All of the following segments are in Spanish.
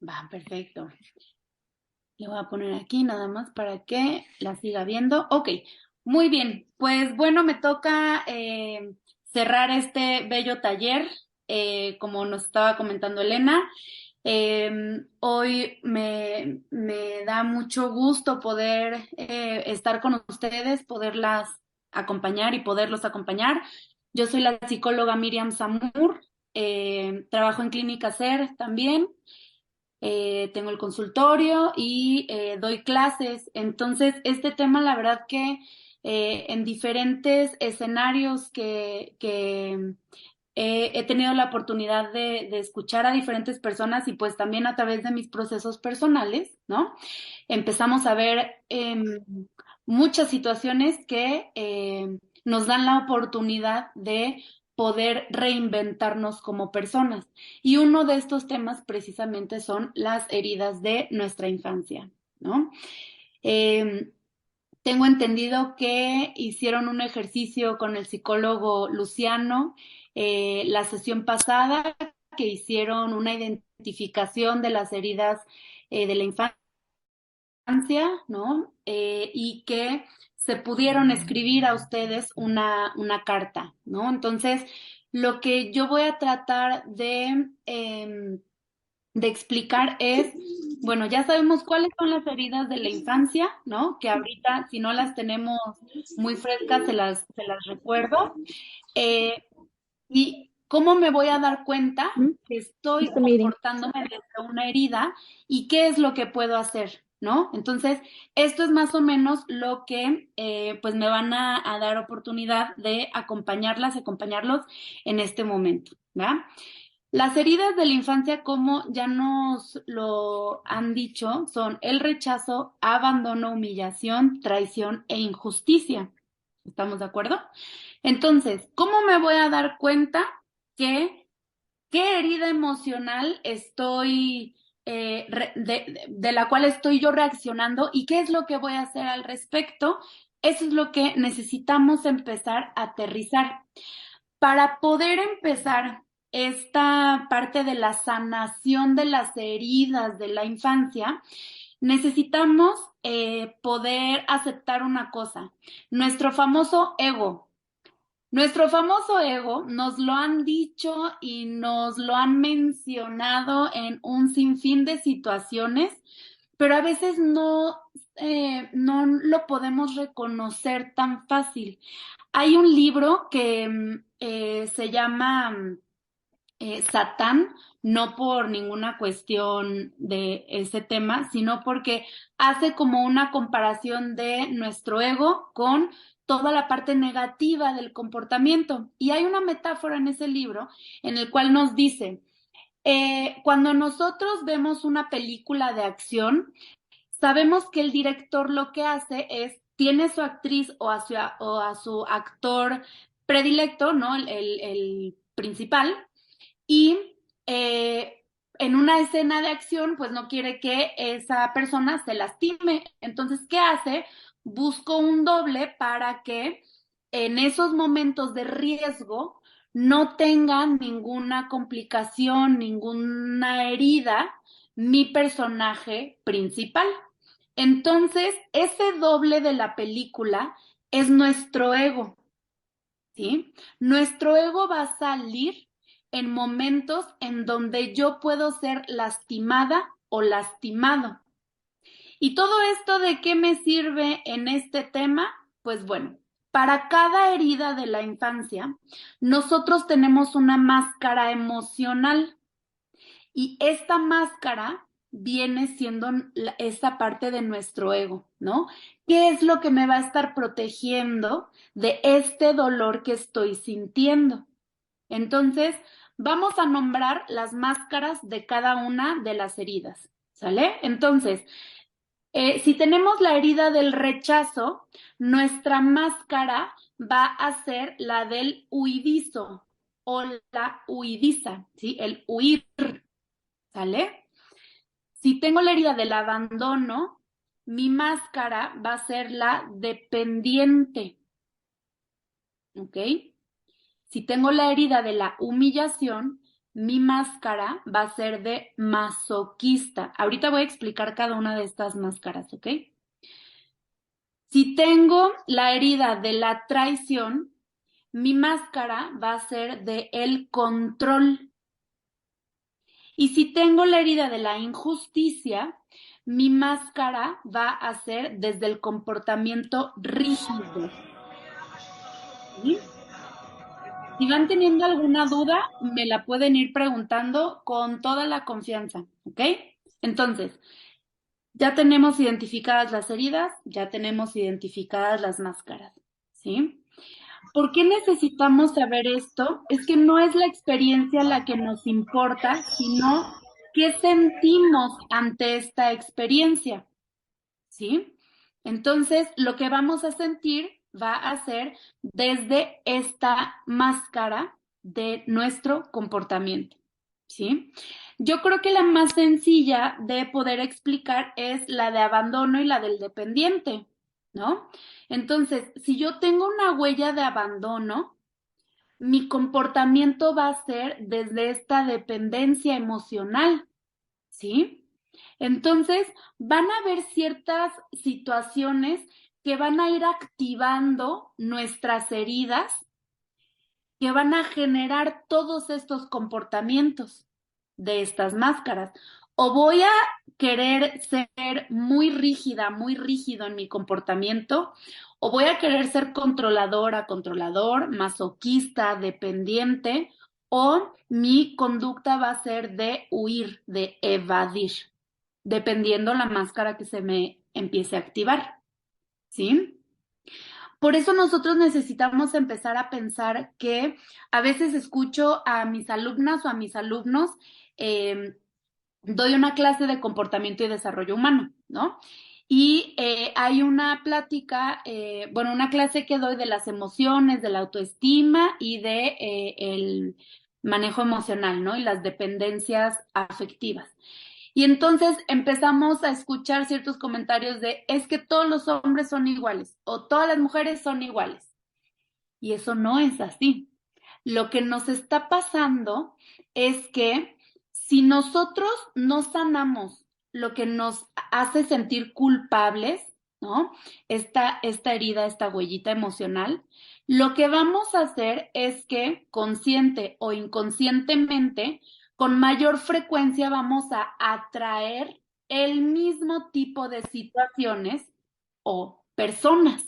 Va, perfecto. Le voy a poner aquí nada más para que la siga viendo. Ok, muy bien. Pues bueno, me toca cerrar este bello taller, como nos estaba comentando Elena. Hoy me da mucho gusto poder estar con ustedes, poderlas acompañar y poderlos acompañar. Yo soy la psicóloga Miriam Samur, trabajo en Clínica SER también. Tengo el consultorio y doy clases. Entonces, este tema, la verdad que en diferentes escenarios que he tenido la oportunidad de escuchar a diferentes personas y pues también a través de mis procesos personales, ¿no? Empezamos a ver muchas situaciones que nos dan la oportunidad de poder reinventarnos como personas. Y uno de estos temas precisamente son las heridas de nuestra infancia, ¿no? Eh, Tengo entendido que hicieron un ejercicio con el psicólogo Luciano la sesión pasada, que hicieron una identificación de las heridas de la infancia, ¿no? Y que se pudieron escribir a ustedes una carta, ¿no? Entonces, lo que yo voy a tratar de explicar es, bueno, ya sabemos cuáles son las heridas de la infancia, ¿no? Que ahorita, si no las tenemos muy frescas, se las recuerdo. Eh, y cómo me voy a dar cuenta Mm, que estoy Listo, Miri. comportándome desde una herida y qué es lo que puedo hacer, ¿no? Entonces, esto es más o menos lo que pues me van a dar oportunidad de acompañarlos en este momento, ¿va? Las heridas de la infancia, como ya nos lo han dicho, son el rechazo, abandono, humillación, traición e injusticia. ¿Estamos de acuerdo? Entonces, ¿cómo me voy a dar cuenta que qué herida emocional estoy, de la cual estoy yo reaccionando y qué es lo que voy a hacer al respecto? Eso es lo que necesitamos empezar a aterrizar. Para poder empezar esta parte de la sanación de las heridas de la infancia, necesitamos poder aceptar una cosa, nuestro famoso ego. Nuestro famoso ego nos lo han dicho y nos lo han mencionado en un sinfín de situaciones, pero a veces no lo podemos reconocer tan fácil. Hay un libro que se llama Satán, no por ninguna cuestión de ese tema, sino porque hace como una comparación de nuestro ego con toda la parte negativa del comportamiento. Y hay una metáfora en ese libro en el cual nos dice, cuando nosotros vemos una película de acción, sabemos que el director lo que hace es, tiene su actriz o a su actor predilecto, ¿no? El principal, y en una escena de acción, pues no quiere que esa persona se lastime. Entonces, ¿qué hace? Busco un doble para que en esos momentos de riesgo no tenga ninguna complicación, ninguna herida mi personaje principal. Entonces, ese doble de la película es nuestro ego, ¿sí? Nuestro ego va a salir en momentos en donde yo puedo ser lastimada o lastimado. ¿Y todo esto de qué me sirve en este tema? Pues bueno, para cada herida de la infancia, nosotros tenemos una máscara emocional. Y esta máscara viene siendo esta parte de nuestro ego, ¿no? ¿Qué es lo que me va a estar protegiendo de este dolor que estoy sintiendo? Entonces, vamos a nombrar las máscaras de cada una de las heridas, ¿sale? Entonces, si tenemos la herida del rechazo, nuestra máscara va a ser la del huidizo o la huidiza, ¿sí? El huir. ¿Sale? Si tengo la herida del abandono, mi máscara va a ser la dependiente, ¿ok? Si tengo la herida de la humillación, mi máscara va a ser de masoquista. Ahorita voy a explicar cada una de estas máscaras, ¿ok? Si tengo la herida de la traición, mi máscara va a ser de el control. Y si tengo la herida de la injusticia, mi máscara va a ser desde el comportamiento rígido. ¿Sí? Si van teniendo alguna duda, me la pueden ir preguntando con toda la confianza, ¿ok? Entonces, ya tenemos identificadas las heridas, ya tenemos identificadas las máscaras, ¿sí? ¿Por qué necesitamos saber esto? Es que no es la experiencia la que nos importa, sino qué sentimos ante esta experiencia, ¿sí? Entonces, lo que vamos a sentir va a ser desde esta máscara de nuestro comportamiento, ¿sí? Yo creo que la más sencilla de poder explicar es la de abandono y la del dependiente, ¿no? Entonces, si yo tengo una huella de abandono, mi comportamiento va a ser desde esta dependencia emocional, ¿sí? Entonces, van a haber ciertas situaciones que van a ir activando nuestras heridas, que van a generar todos estos comportamientos de estas máscaras. O voy a querer ser muy rígida, muy rígido en mi comportamiento, o voy a querer ser controladora, controlador, masoquista, dependiente, o mi conducta va a ser de huir, de evadir, dependiendo la máscara que se me empiece a activar, ¿sí? Por eso nosotros necesitamos empezar a pensar que a veces escucho a mis alumnas o a mis alumnos, eh, doy una clase de comportamiento y desarrollo humano, ¿no? Y hay una plática, bueno, una clase que doy de las emociones, de la autoestima y de el manejo emocional, ¿no? Y las dependencias afectivas. Y entonces empezamos a escuchar ciertos comentarios de, es que todos los hombres son iguales o todas las mujeres son iguales. Y eso no es así. Lo que nos está pasando es que si nosotros no sanamos lo que nos hace sentir culpables, ¿no? Esta herida, esta huellita emocional, lo que vamos a hacer es que consciente o inconscientemente, con mayor frecuencia vamos a atraer el mismo tipo de situaciones o personas,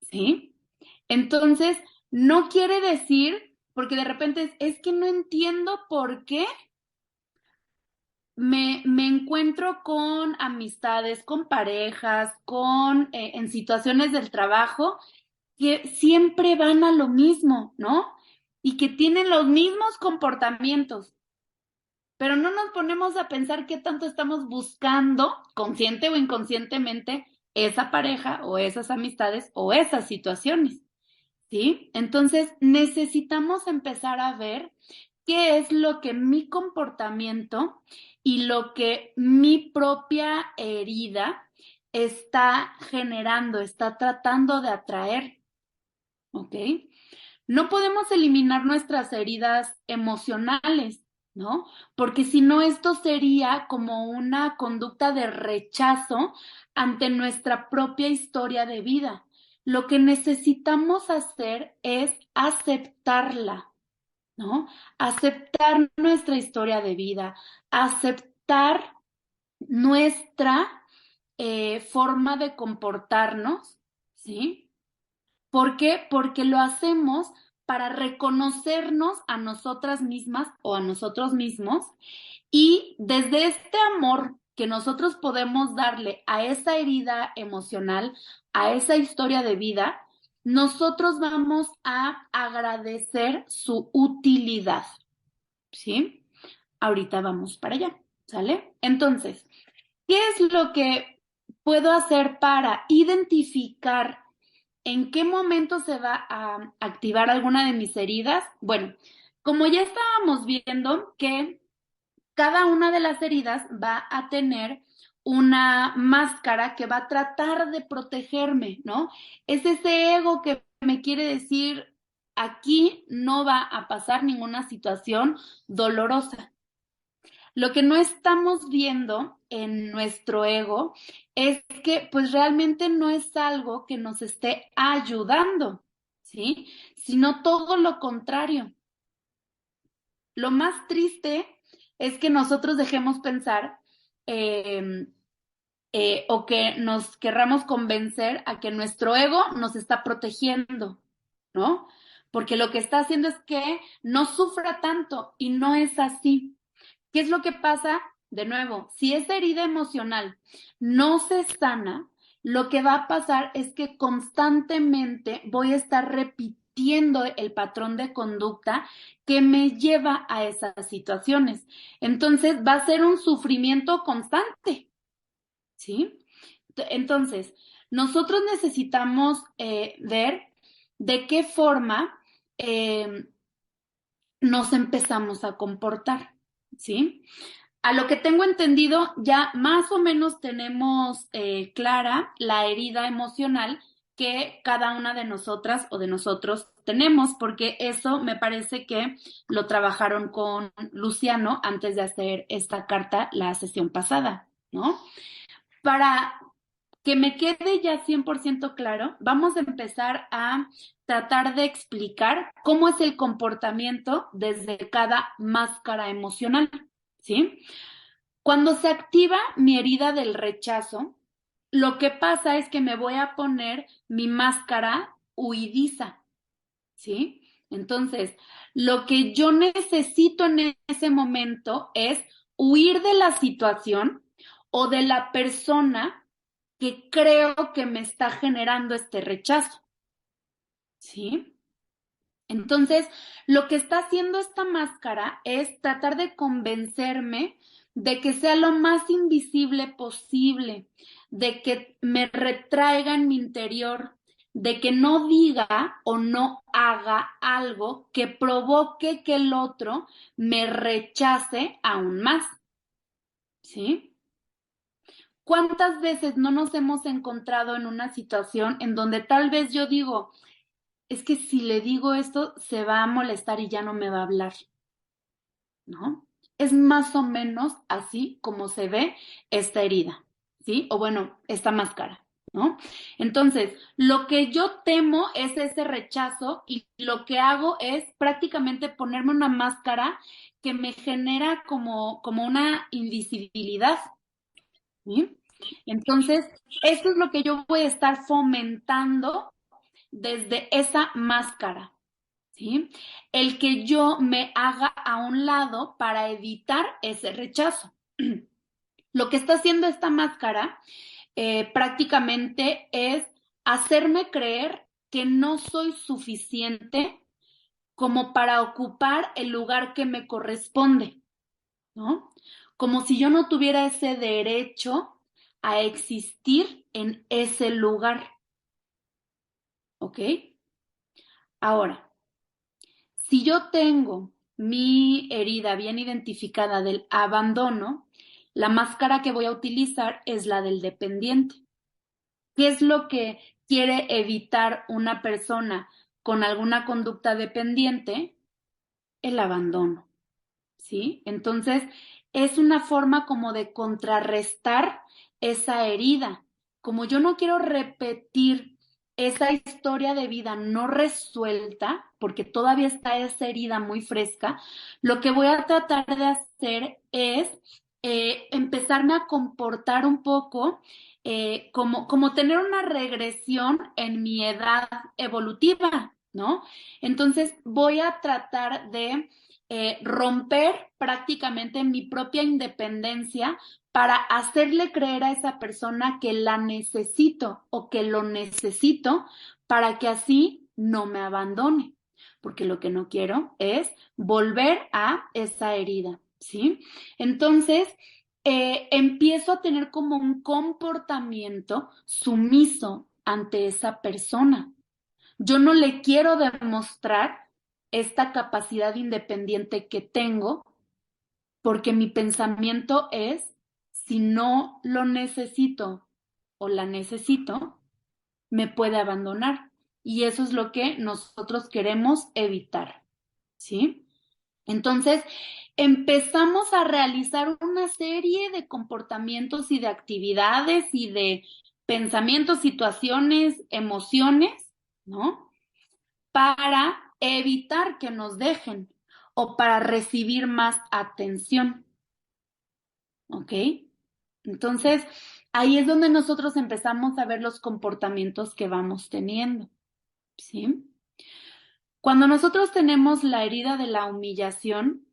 ¿sí? Entonces, no quiere decir, porque de repente es que no entiendo por qué me encuentro con amistades, con parejas, en situaciones del trabajo, que siempre van a lo mismo, ¿no? Y que tienen los mismos comportamientos, pero no nos ponemos a pensar qué tanto estamos buscando, consciente o inconscientemente, esa pareja o esas amistades o esas situaciones. ¿Sí? Entonces necesitamos empezar a ver qué es lo que mi comportamiento y lo que mi propia herida está generando, está tratando de atraer, ¿ok? No podemos eliminar nuestras heridas emocionales, ¿no? Porque si no, esto sería como una conducta de rechazo ante nuestra propia historia de vida. Lo que necesitamos hacer es aceptarla, ¿no? Aceptar nuestra historia de vida, aceptar nuestra forma de comportarnos, ¿sí? ¿Por qué? Porque lo hacemos para reconocernos a nosotras mismas o a nosotros mismos y desde este amor que nosotros podemos darle a esa herida emocional, a esa historia de vida, nosotros vamos a agradecer su utilidad, ¿sí? Ahorita vamos para allá, ¿sale? Entonces, ¿qué es lo que puedo hacer para identificar en qué momento se va a activar alguna de mis heridas? Bueno, como ya estábamos viendo que cada una de las heridas va a tener una máscara que va a tratar de protegerme, ¿no? Es ese ego que me quiere decir, aquí no va a pasar ninguna situación dolorosa. Lo que no estamos viendo en nuestro ego es que pues realmente no es algo que nos esté ayudando, ¿sí? Sino todo lo contrario. Lo más triste es que nosotros dejemos pensar eh, o que nos querramos convencer a que nuestro ego nos está protegiendo, ¿no? Porque lo que está haciendo es que no sufra tanto y no es así. ¿Qué es lo que pasa? De nuevo, si esa herida emocional no se sana, lo que va a pasar es que constantemente voy a estar repitiendo el patrón de conducta que me lleva a esas situaciones. Entonces va a ser un sufrimiento constante, ¿sí? Entonces, nosotros necesitamos ver de qué forma eh, nos empezamos a comportar, ¿sí? A lo que tengo entendido, ya más o menos tenemos clara la herida emocional que cada una de nosotras o de nosotros tenemos, porque eso me parece que lo trabajaron con Luciano antes de hacer esta carta la sesión pasada, ¿no? Para que me quede ya 100% claro, vamos a empezar a tratar de explicar cómo es el comportamiento desde cada máscara emocional, ¿sí? Cuando se activa mi herida del rechazo, lo que pasa es que me voy a poner mi máscara huidiza, ¿sí? Entonces, lo que yo necesito en ese momento es huir de la situación o de la persona que creo que me está generando este rechazo, ¿sí? Entonces, lo que está haciendo esta máscara es tratar de convencerme de que sea lo más invisible posible, de que me retraiga en mi interior, de que no diga o no haga algo que provoque que el otro me rechace aún más, ¿sí? ¿Cuántas veces no nos hemos encontrado en una situación en donde tal vez yo digo, es que si le digo esto, se va a molestar y ya no me va a hablar, ¿no? Es más o menos así como se ve esta herida, ¿sí? O bueno, esta máscara, ¿no? Entonces, lo que yo temo es ese rechazo y lo que hago es prácticamente ponerme una máscara que me genera como una invisibilidad, ¿sí? Entonces, esto es lo que yo voy a estar fomentando desde esa máscara, ¿sí? El que yo me haga a un lado para evitar ese rechazo. Lo que está haciendo esta máscara prácticamente es hacerme creer que no soy suficiente como para ocupar el lugar que me corresponde, ¿no? Como si yo no tuviera ese derecho a existir en ese lugar, ¿ok? Ahora, si yo tengo mi herida bien identificada del abandono, la máscara que voy a utilizar es la del dependiente. ¿Qué es lo que quiere evitar una persona con alguna conducta dependiente? El abandono, ¿sí? Entonces, es una forma como de contrarrestar esa herida. Como yo no quiero repetir esa historia de vida no resuelta, porque todavía está esa herida muy fresca, lo que voy a tratar de hacer es empezarme a comportar un poco como tener una regresión en mi edad evolutiva, ¿no? Entonces voy a tratar de romper prácticamente mi propia independencia para hacerle creer a esa persona que la necesito o que lo necesito para que así no me abandone, porque lo que no quiero es volver a esa herida, ¿sí? Entonces, empiezo a tener como un comportamiento sumiso ante esa persona. Yo no le quiero demostrar esta capacidad independiente que tengo porque mi pensamiento es, si no lo necesito o la necesito, me puede abandonar. y eso es lo que nosotros queremos evitar, ¿sí? Entonces, empezamos a realizar una serie de comportamientos y de actividades y de pensamientos, situaciones, emociones, ¿no? Para evitar que nos dejen o para recibir más atención, ¿ok? Entonces, ahí es donde nosotros empezamos a ver los comportamientos que vamos teniendo, ¿sí? Cuando nosotros tenemos la herida de la humillación,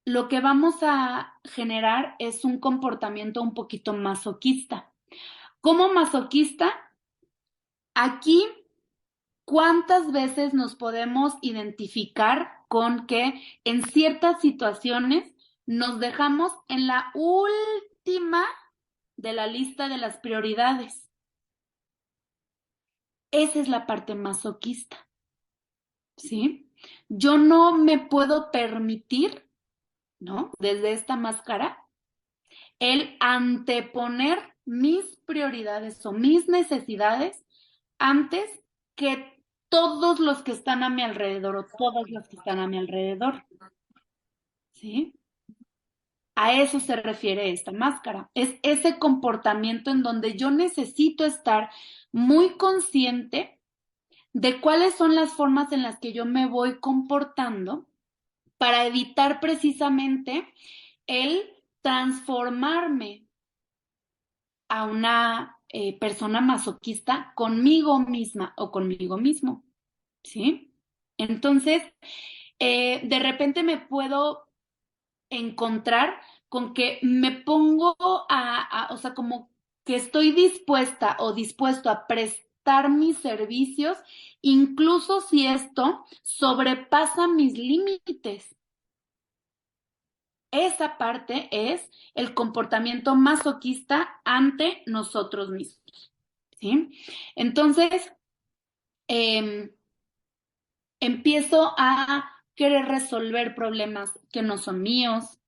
lo que vamos a generar es un comportamiento un poquito masoquista. ¿Cómo masoquista? Aquí, ¿cuántas veces nos podemos identificar con que en ciertas situaciones nos dejamos en la última de la lista de las prioridades? Esa es la parte masoquista, ¿sí? Yo no me puedo permitir, ¿no? Desde esta máscara, el anteponer mis prioridades o mis necesidades antes que todos los que están a mi alrededor o todas las que están a mi alrededor, ¿sí? A eso se refiere esta máscara. Es ese comportamiento en donde yo necesito estar muy consciente de cuáles son las formas en las que yo me voy comportando para evitar precisamente el transformarme a una persona masoquista conmigo misma o conmigo mismo, ¿sí? Entonces, de repente me puedo encontrar con que me pongo o sea, como que estoy dispuesta o dispuesto a prestar mis servicios, incluso si esto sobrepasa mis límites. Esa parte es el comportamiento masoquista ante nosotros mismos, ¿sí? Entonces, eh, empiezo a querer resolver problemas que no son míos,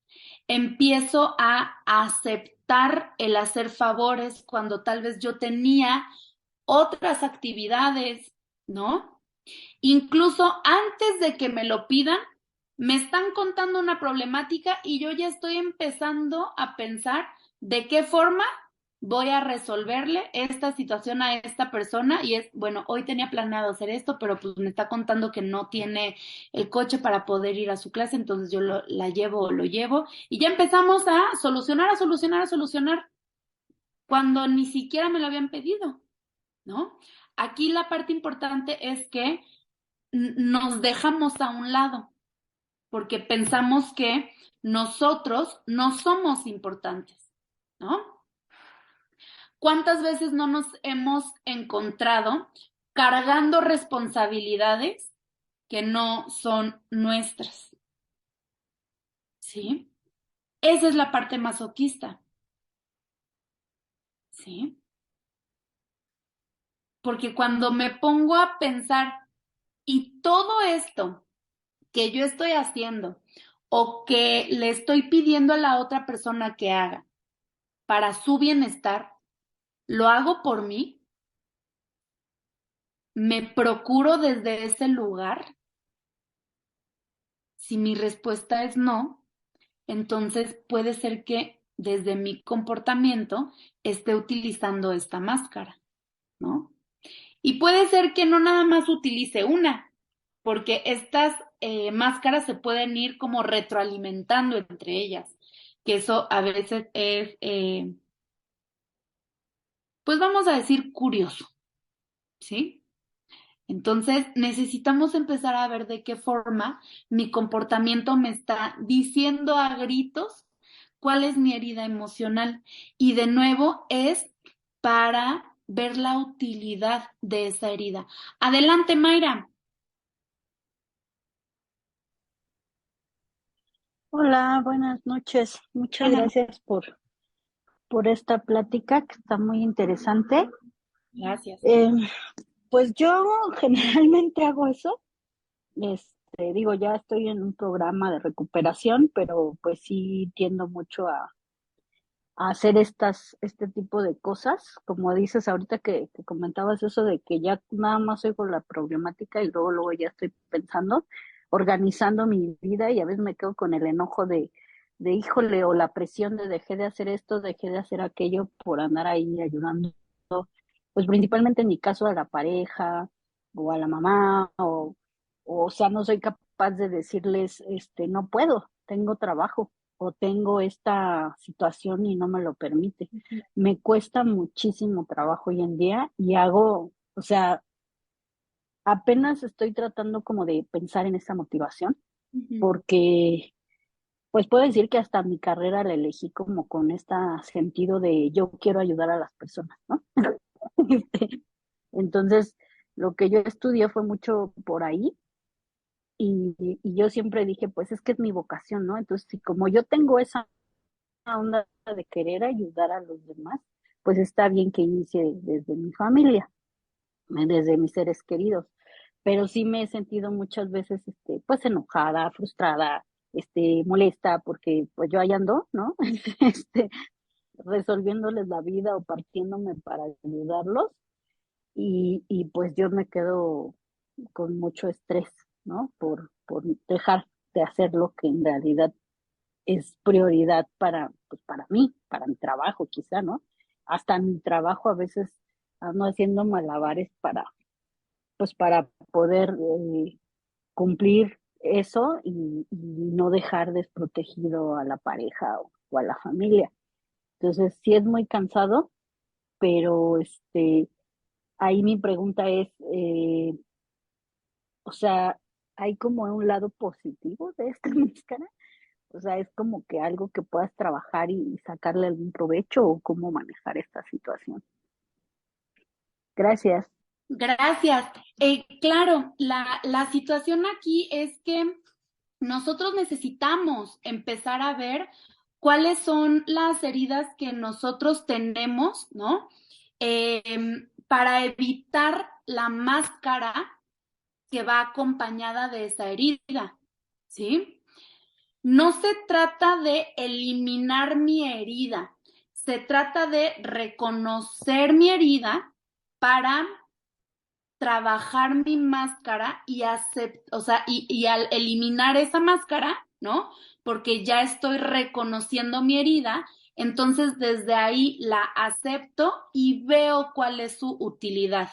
empiezo a aceptar el hacer favores cuando tal vez yo tenía otras actividades, ¿no? Incluso antes de que me lo pidan, me están contando una problemática y yo ya estoy empezando a pensar de qué forma voy a resolverle esta situación a esta persona y es, bueno, hoy tenía planeado hacer esto, pero pues me está contando que no tiene el coche para poder ir a su clase, entonces yo la llevo o lo llevo y ya empezamos a solucionar, a solucionar, a solucionar cuando ni siquiera me lo habían pedido, ¿no? Aquí la parte importante es que nos dejamos a un lado porque pensamos que nosotros no somos importantes, ¿no? ¿Cuántas veces no nos hemos encontrado cargando responsabilidades que no son nuestras? ¿Sí? Esa es la parte masoquista, ¿sí? Porque cuando me pongo a pensar, y todo esto que yo estoy haciendo o que le estoy pidiendo a la otra persona que haga para su bienestar, ¿lo hago por mí? ¿Me procuro desde ese lugar? Si mi respuesta es no, entonces puede ser que desde mi comportamiento esté utilizando esta máscara, ¿no? Y puede ser que no nada más utilice una, porque estas máscaras se pueden ir como retroalimentando entre ellas, que eso a veces es, pues vamos a decir, curioso, ¿sí? Entonces necesitamos empezar a ver de qué forma mi comportamiento me está diciendo a gritos cuál es mi herida emocional. Y de nuevo es para ver la utilidad de esa herida. Adelante, Mayra. Hola, buenas noches. Muchas Buenas gracias por esta plática que está muy interesante. gracias. Eh, pues yo generalmente hago eso. Digo, ya estoy en un programa de recuperación, pero pues sí tiendo mucho a hacer este tipo de cosas, como dices ahorita que comentabas eso de que ya nada más oigo la problemática y luego ya estoy pensando, organizando mi vida y a veces me quedo con el enojo de híjole, o la presión de dejé de hacer esto, dejé de hacer aquello por andar ahí ayudando, pues principalmente en mi caso a la pareja o a la mamá, o sea, no soy capaz de decirles, no puedo, tengo trabajo o tengo esta situación y no me lo permite. Ujú, Me cuesta muchísimo trabajo hoy en día y o sea, apenas estoy tratando como de pensar en esa motivación, ujú. porque pues puedo decir que hasta mi carrera la elegí como con este sentido de yo quiero ayudar a las personas, ¿no? Este, Entonces, lo que yo estudié fue mucho por ahí y yo siempre dije, pues es que es mi vocación, ¿no? Entonces, si como yo tengo esa onda de querer ayudar a los demás, pues está bien que inicie desde mi familia, desde mis seres queridos. Pero sí me he sentido muchas veces, pues enojada, frustrada, molesta, porque pues yo ahí ando, ¿no? Este, resolviéndoles la vida o partiéndome para ayudarlos y pues yo me quedo con mucho estrés, ¿no? Por dejar de hacer lo que en realidad es prioridad pues para mí, para mi trabajo quizá, ¿no? Hasta mi trabajo a veces ando haciendo malabares pues para poder cumplir eso y no dejar desprotegido a la pareja o a la familia. Entonces sí es muy cansado, pero ahí mi pregunta es, o sea, ¿hay como un lado positivo de esta máscara? O sea, es como que algo que puedas trabajar y sacarle algún provecho o cómo manejar esta situación. Gracias. Gracias. Claro, la situación aquí es que nosotros necesitamos empezar a ver cuáles son las heridas que nosotros tenemos, ¿no? Para evitar la máscara que va acompañada de esa herida, ¿sí? No se trata de eliminar mi herida, se trata de reconocer mi herida para trabajar mi máscara y o sea, y al eliminar esa máscara, ¿no? Porque ya estoy reconociendo mi herida, entonces desde ahí la acepto y veo cuál es su utilidad,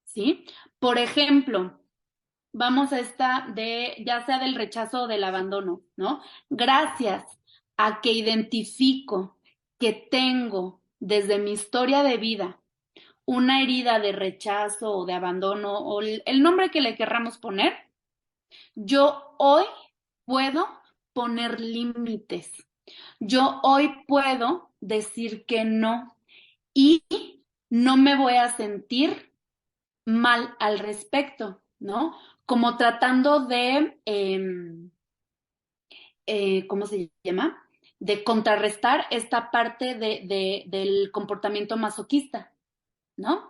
¿sí? Por ejemplo, vamos a esta de, ya sea del rechazo o del abandono, ¿no? Gracias a que identifico que tengo desde mi historia de vida una herida de rechazo o de abandono o el nombre que le querramos poner, yo hoy puedo poner límites. Yo hoy puedo decir que no y no me voy a sentir mal al respecto, ¿no? Como tratando de, ¿cómo se llama? De contrarrestar esta parte del comportamiento masoquista, ¿no?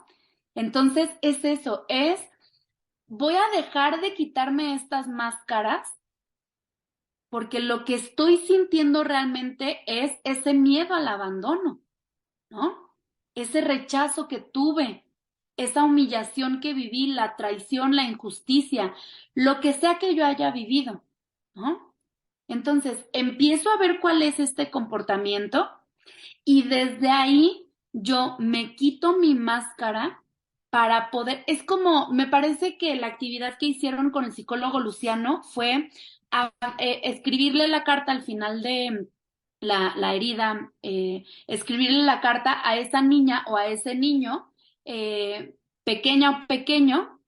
Entonces es eso, es voy a dejar de quitarme estas máscaras porque lo que estoy sintiendo realmente es ese miedo al abandono, ¿no? Ese rechazo que tuve, esa humillación que viví, la traición, la injusticia, lo que sea que yo haya vivido, ¿no? Entonces, empiezo a ver cuál es este comportamiento y desde ahí yo me quito mi máscara para poder, es como, me parece que la actividad que hicieron con el psicólogo Luciano fue escribirle la carta al final de la herida, escribirle la carta a esa niña o a ese niño, pequeña o pequeño,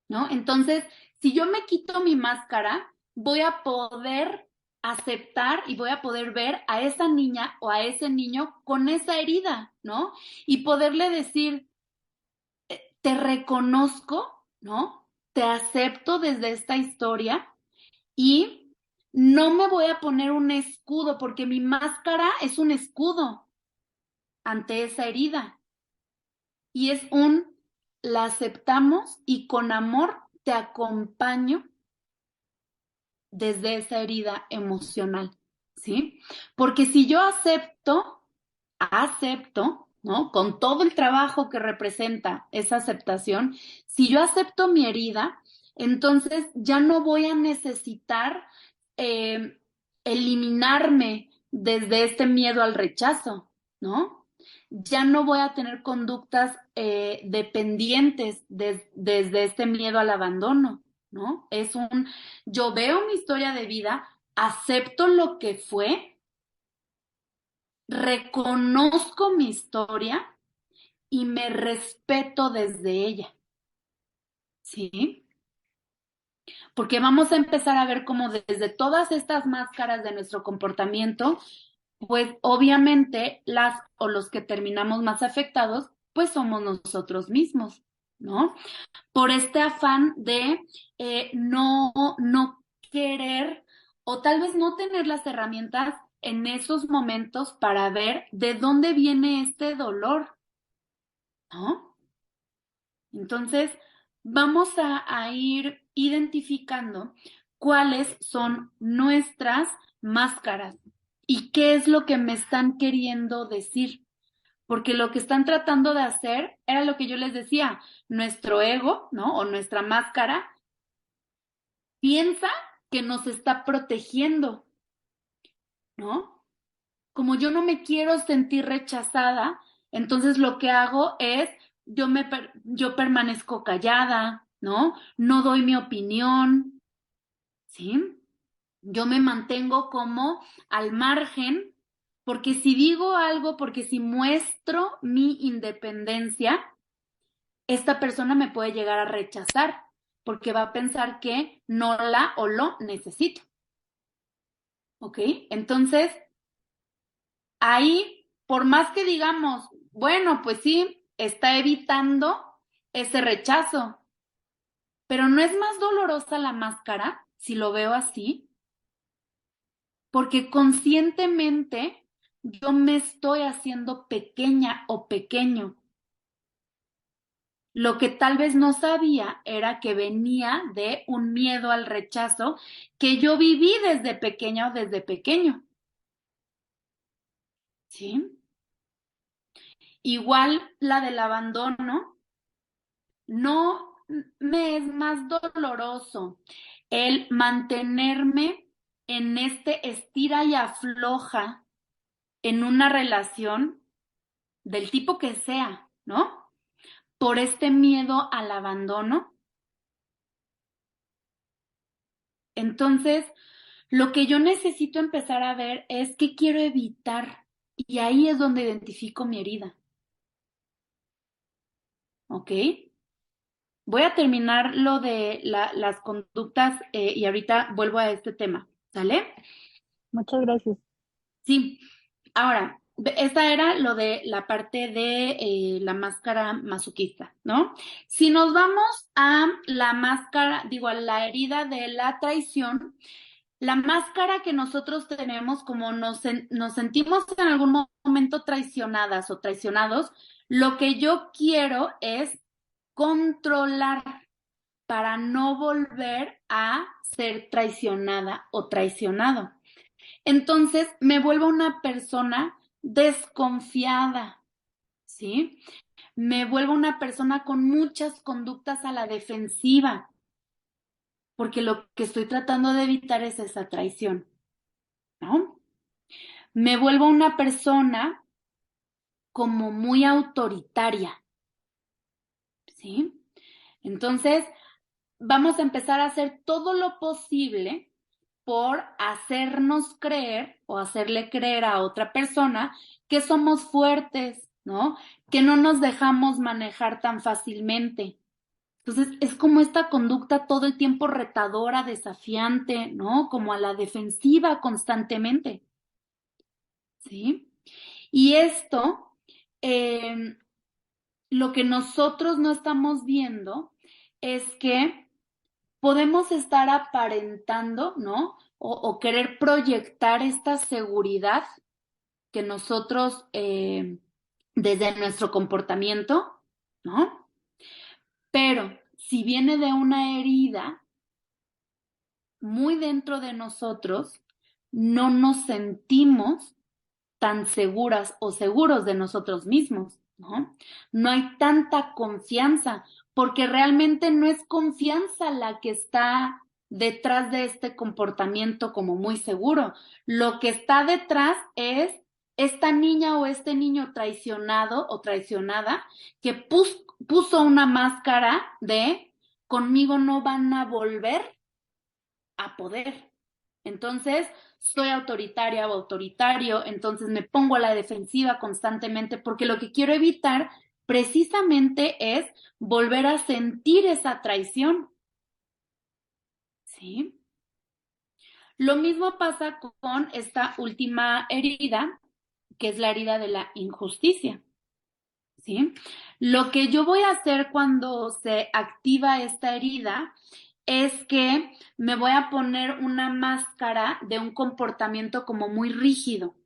¿no? Entonces, si yo me quito mi máscara, voy a poder aceptar y voy a poder ver a esa niña o a ese niño con esa herida, ¿no? Y poderle decir, te reconozco, ¿no? Te acepto desde esta historia y no me voy a poner un escudo porque mi máscara es un escudo ante esa herida y es la aceptamos y con amor te acompaño desde esa herida emocional, ¿sí? Porque si yo acepto acepto, ¿no? Con todo el trabajo que representa esa aceptación, si yo acepto mi herida, entonces ya no voy a necesitar eh, eliminarme desde este miedo al rechazo, ¿no? Ya no voy a tener conductas dependientes desde este miedo al abandono, ¿no? Yo veo mi historia de vida, acepto lo que fue, reconozco mi historia y me respeto desde ella, ¿sí? Porque vamos a empezar a ver cómo desde todas estas máscaras de nuestro comportamiento, pues obviamente las o los que terminamos más afectados, pues somos nosotros mismos, ¿no? Por este afán de no querer o tal vez no tener las herramientas en esos momentos para ver de dónde viene este dolor, ¿no? Entonces, vamos a ir identificando cuáles son nuestras máscaras y qué es lo que me están queriendo decir. Porque lo que están tratando de hacer era lo que yo les decía, nuestro ego, ¿no? O nuestra máscara piensa que nos está protegiendo, ¿no? Como yo no me quiero sentir rechazada, entonces lo que hago es, yo permanezco callada, ¿no? No doy mi opinión, ¿sí? Yo me mantengo como al margen, porque si digo algo, porque si muestro mi independencia, esta persona me puede llegar a rechazar, porque va a pensar que no la o lo necesito, ¿ok? Entonces, ahí, por más que digamos, bueno, pues sí, está evitando ese rechazo, pero no es más dolorosa la máscara, si lo veo así, porque conscientemente yo me estoy haciendo pequeña o pequeño. Lo que tal vez no sabía era que venía de un miedo al rechazo que yo viví desde pequeña o desde pequeño, ¿sí? Igual la del abandono, no me es más doloroso el mantenerme en este estira y afloja en una relación del tipo que sea, ¿no? Por este miedo al abandono. Entonces, lo que yo necesito empezar a ver es qué quiero evitar. Y ahí es donde identifico mi herida. ¿Ok? Voy a terminar lo de las conductas y ahorita vuelvo a este tema. ¿Sale? Muchas gracias. Sí. Ahora, esta era lo de la parte de la máscara masoquista, ¿no? Si nos vamos a la máscara, digo, a la herida de la traición, la máscara que nosotros tenemos, como nos sentimos en algún momento traicionadas o traicionados, lo que yo quiero es controlar para no volver a ser traicionada o traicionado. Entonces me vuelvo una persona desconfiada, ¿sí? Me vuelvo una persona con muchas conductas a la defensiva, porque lo que estoy tratando de evitar es esa traición, ¿no? Me vuelvo una persona como muy autoritaria, ¿sí? Entonces, vamos a empezar a hacer todo lo posible por hacernos creer o hacerle creer a otra persona que somos fuertes, ¿no? Que no nos dejamos manejar tan fácilmente. Entonces, es como esta conducta todo el tiempo retadora, desafiante, ¿no? Como a la defensiva constantemente, ¿sí? Y esto, eh, lo que nosotros no estamos viendo es que podemos estar aparentando, ¿no? O querer proyectar esta seguridad que nosotros, desde nuestro comportamiento, ¿no? Pero si viene de una herida muy dentro de nosotros, no nos sentimos tan seguras o seguros de nosotros mismos, ¿no? No hay tanta confianza, porque realmente no es confianza la que está detrás de este comportamiento como muy seguro. Lo que está detrás es esta niña o este niño traicionado o traicionada que puso una máscara de conmigo no van a volver a poder. Entonces, soy autoritaria o autoritario, entonces me pongo a la defensiva constantemente porque lo que quiero evitar precisamente es volver a sentir esa traición, ¿sí? Lo mismo pasa con esta última herida, que es la herida de la injusticia, ¿sí? Lo que yo voy a hacer cuando se activa esta herida es que me voy a poner una máscara de un comportamiento como muy rígido,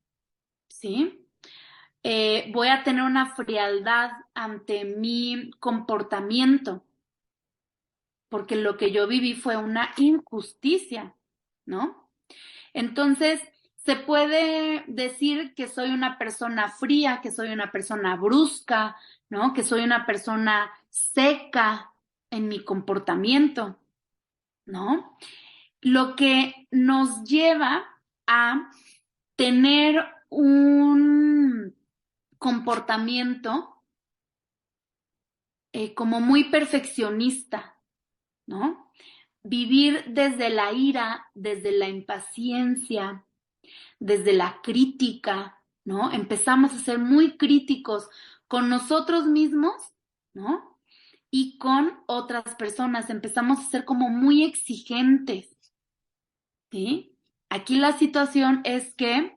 ¿sí? Voy a tener una frialdad ante mi comportamiento, porque lo que yo viví fue una injusticia, ¿no? Entonces, se puede decir que soy una persona fría, que soy una persona brusca, ¿no? Que soy una persona seca en mi comportamiento, ¿no? Lo que nos lleva a tener un comportamiento como muy perfeccionista, ¿no? Vivir desde la ira, desde la impaciencia, desde la crítica, ¿no? Empezamos a ser muy críticos con nosotros mismos, ¿no? Y con otras personas. Empezamos a ser como muy exigentes, ¿sí? Aquí la situación es que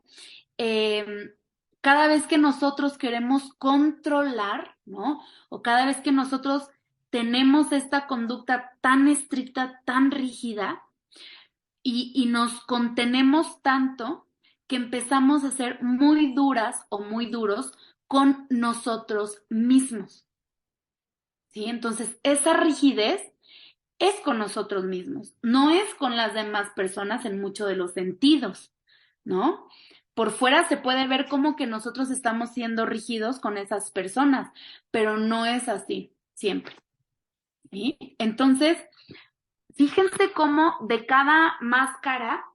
eh, cada vez que nosotros queremos controlar, ¿no? O cada vez que nosotros tenemos esta conducta tan estricta, tan rígida, y nos contenemos tanto que empezamos a ser muy duras o muy duros con nosotros mismos, ¿sí? Entonces, esa rigidez es con nosotros mismos, no es con las demás personas en muchos de los sentidos, ¿no? Por fuera se puede ver como que nosotros estamos siendo rígidos con esas personas, pero no es así siempre, ¿sí? Entonces, fíjense cómo de cada máscara,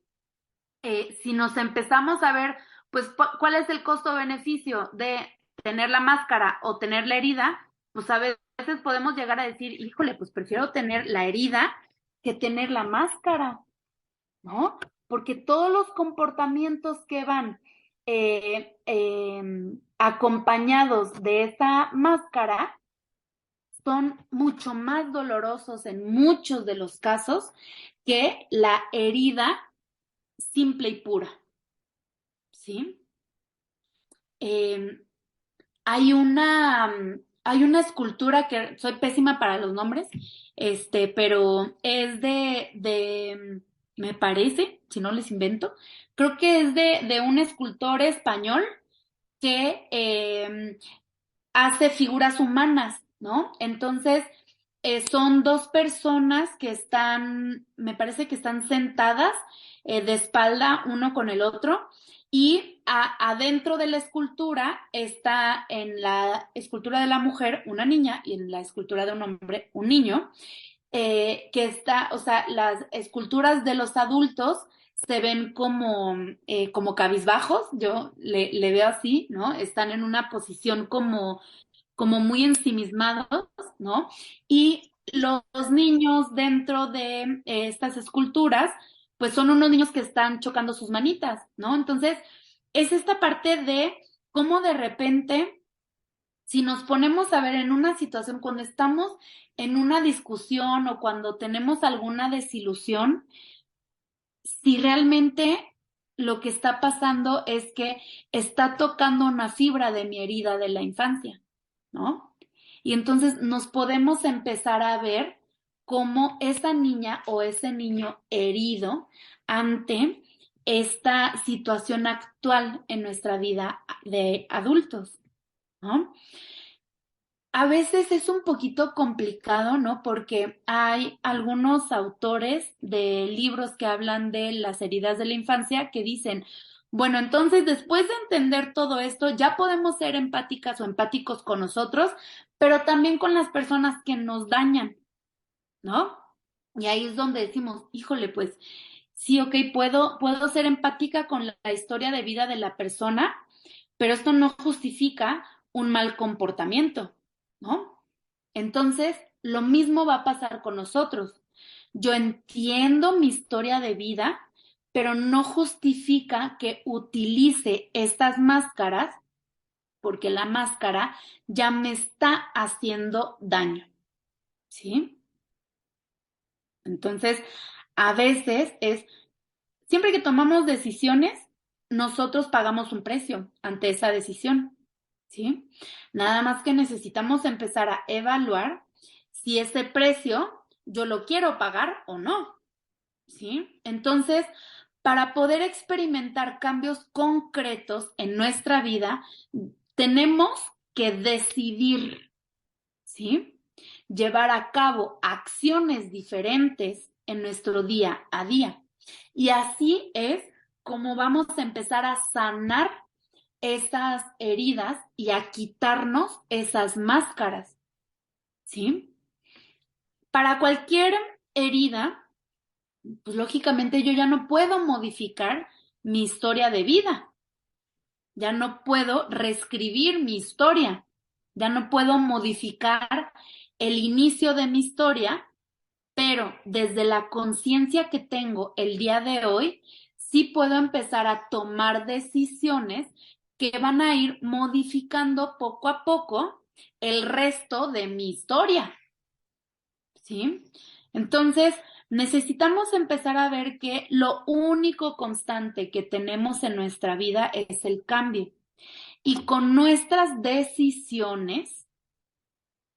si nos empezamos a ver, pues, ¿cuál es el costo-beneficio de tener la máscara o tener la herida? Pues a veces podemos llegar a decir, híjole, pues prefiero tener la herida que tener la máscara, ¿no? Porque todos los comportamientos que van acompañados de esa máscara son mucho más dolorosos en muchos de los casos que la herida simple y pura, ¿sí? Eh, hay una escultura que soy pésima para los nombres, pero es me parece, si no les invento, creo que es de un escultor español que hace figuras humanas, ¿no? Entonces, son dos personas que están, me parece que están sentadas de espalda uno con el otro y adentro de la escultura está en la escultura de la mujer una niña y en la escultura de un hombre un niño, que está, o sea, las esculturas de los adultos se ven como cabizbajos, yo le veo así, ¿no? Están en una posición como muy ensimismados, ¿no? Y los niños dentro de estas esculturas, pues son unos niños que están chocando sus manitas, ¿no? Entonces, es esta parte de cómo de repente, si nos ponemos a ver en una situación, cuando estamos en una discusión o cuando tenemos alguna desilusión, si realmente lo que está pasando es que está tocando una fibra de mi herida de la infancia, ¿no? Y entonces nos podemos empezar a ver como esa niña o ese niño herido ante esta situación actual en nuestra vida de adultos, ¿no? A veces es un poquito complicado, ¿no? Porque hay algunos autores de libros que hablan de las heridas de la infancia que dicen, Bueno, entonces después de entender todo esto, ya podemos ser empáticas o empáticos con nosotros, pero también con las personas que nos dañan, ¿no? Y ahí es donde decimos, híjole, pues sí, ok, puedo ser empática con la historia de vida de la persona, pero esto no justifica un mal comportamiento, ¿no? Entonces, lo mismo va a pasar con nosotros. Yo entiendo mi historia de vida, pero no justifica que utilice estas máscaras porque la máscara ya me está haciendo daño, ¿sí? Entonces, a veces siempre que tomamos decisiones, nosotros pagamos un precio ante esa decisión, ¿sí? Nada más que necesitamos empezar a evaluar si ese precio yo lo quiero pagar o no, ¿sí? Entonces, para poder experimentar cambios concretos en nuestra vida, tenemos que decidir, ¿sí? Llevar a cabo acciones diferentes en nuestro día a día. Y así es como vamos a empezar a sanar esas heridas y a quitarnos esas máscaras, ¿sí? Para cualquier herida, pues lógicamente yo ya no puedo modificar mi historia de vida, ya no puedo reescribir mi historia, ya no puedo modificar el inicio de mi historia, pero desde la conciencia que tengo el día de hoy, sí puedo empezar a tomar decisiones que van a ir modificando poco a poco el resto de mi historia, ¿sí? Entonces, necesitamos empezar a ver que lo único constante que tenemos en nuestra vida es el cambio. Y con nuestras decisiones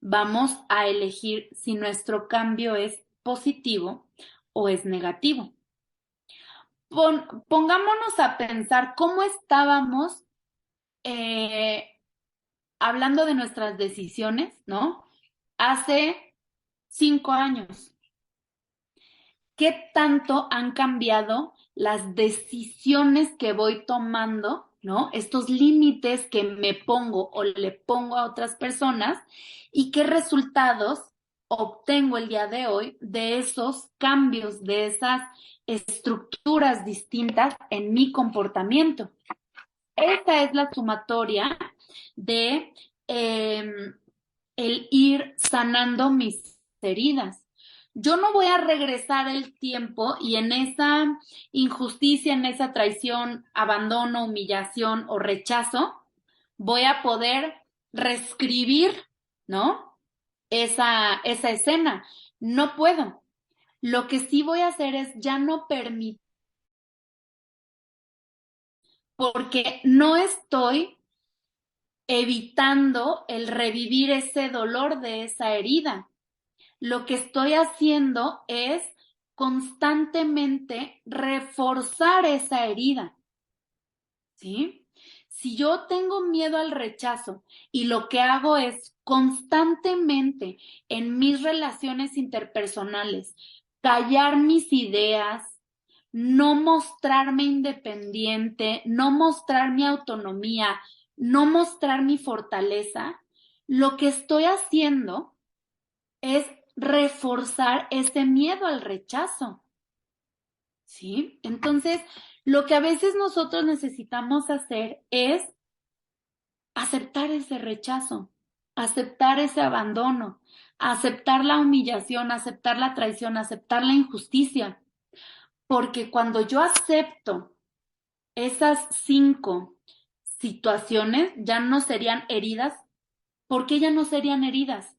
vamos a elegir si nuestro cambio es positivo o es negativo. Pongámonos a pensar cómo estábamos eh, hablando de nuestras decisiones, ¿no? Hace 5 años. ¿Qué tanto han cambiado las decisiones que voy tomando, ¿no? Estos límites que me pongo o le pongo a otras personas y qué resultados obtengo el día de hoy de esos cambios, de esas estructuras distintas en mi comportamiento. Esta es la sumatoria de el ir sanando mis heridas. Yo no voy a regresar el tiempo y en esa injusticia, en esa traición, abandono, humillación o rechazo, voy a poder reescribir, ¿no? Esa escena. No puedo. Lo que sí voy a hacer es ya no permitir, porque no estoy evitando el revivir ese dolor de esa herida. Lo que estoy haciendo es constantemente reforzar esa herida, ¿sí? Si yo tengo miedo al rechazo y lo que hago es constantemente en mis relaciones interpersonales callar mis ideas, no mostrarme independiente, no mostrar mi autonomía, no mostrar mi fortaleza, lo que estoy haciendo es reforzar ese miedo al rechazo, ¿sí? Entonces, lo que a veces nosotros necesitamos hacer es aceptar ese rechazo, aceptar ese abandono, aceptar la humillación, aceptar la traición, aceptar la injusticia, porque cuando yo acepto esas 5 situaciones, ya no serían heridas. ¿Por qué ya no serían heridas?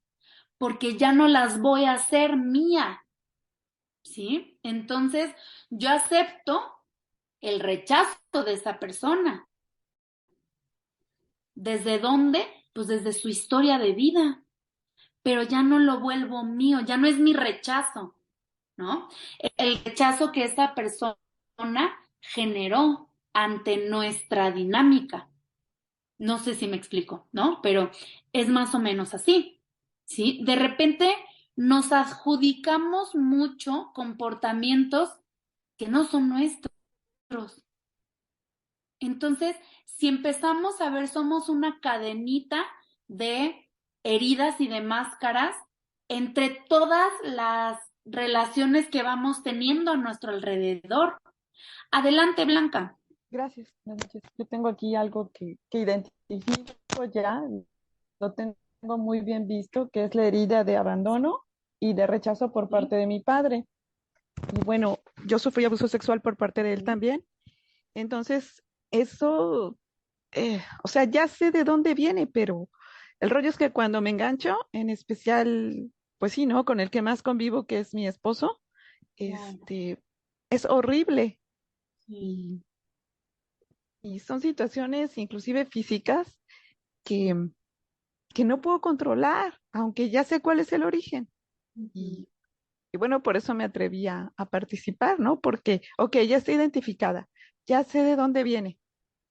Porque ya no las voy a hacer mía, ¿sí? Entonces, yo acepto el rechazo de esa persona. ¿Desde dónde? Pues desde su historia de vida, pero ya no lo vuelvo mío, ya no es mi rechazo, ¿no? El rechazo que esa persona generó ante nuestra dinámica. No sé si me explico, ¿no? Pero es más o menos así, ¿sí? De repente nos adjudicamos mucho comportamientos que no son nuestros, Entonces, si empezamos a ver, somos una cadenita de heridas y de máscaras entre todas las relaciones que vamos teniendo a nuestro alrededor. Adelante, Blanca. Gracias, buenas noches. Yo tengo aquí algo que identifico ya, lo tengo muy bien visto, que es la herida de abandono y de rechazo por Sí, parte de mi padre. Y bueno, yo sufrí abuso sexual por parte de él sí, también. Entonces, eso, o sea, ya sé de dónde viene, pero el rollo es que cuando me engancho, en especial, pues sí, ¿no? Con el que más convivo, que es mi esposo, claro, este, es horrible. sí, Y, y son situaciones inclusive físicas que, que no puedo controlar, aunque ya sé cuál es el origen. ujú, Y, y bueno, por eso me atreví a participar, ¿no? Porque, ok, ya está identificada, ya sé de dónde viene.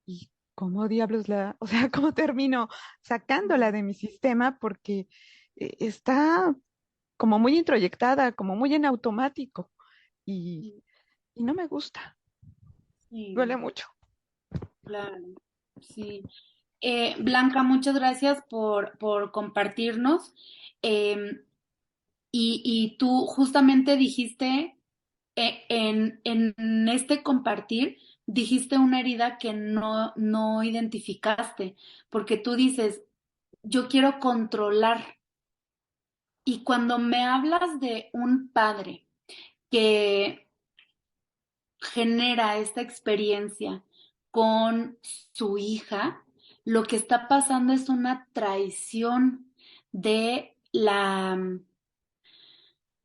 ¿Y cómo diablos o sea, cómo termino sacándola de mi sistema? Porque está como muy introyectada, como muy en automático y, sí, y no me gusta, duele sí, mucho. claro, sí. Blanca, muchas gracias por compartirnos. Em, y tú justamente dijiste, en este compartir, dijiste una herida que no identificaste, porque tú dices, yo quiero controlar. Y cuando me hablas de un padre que genera esta experiencia con su hija, lo que está pasando es una traición de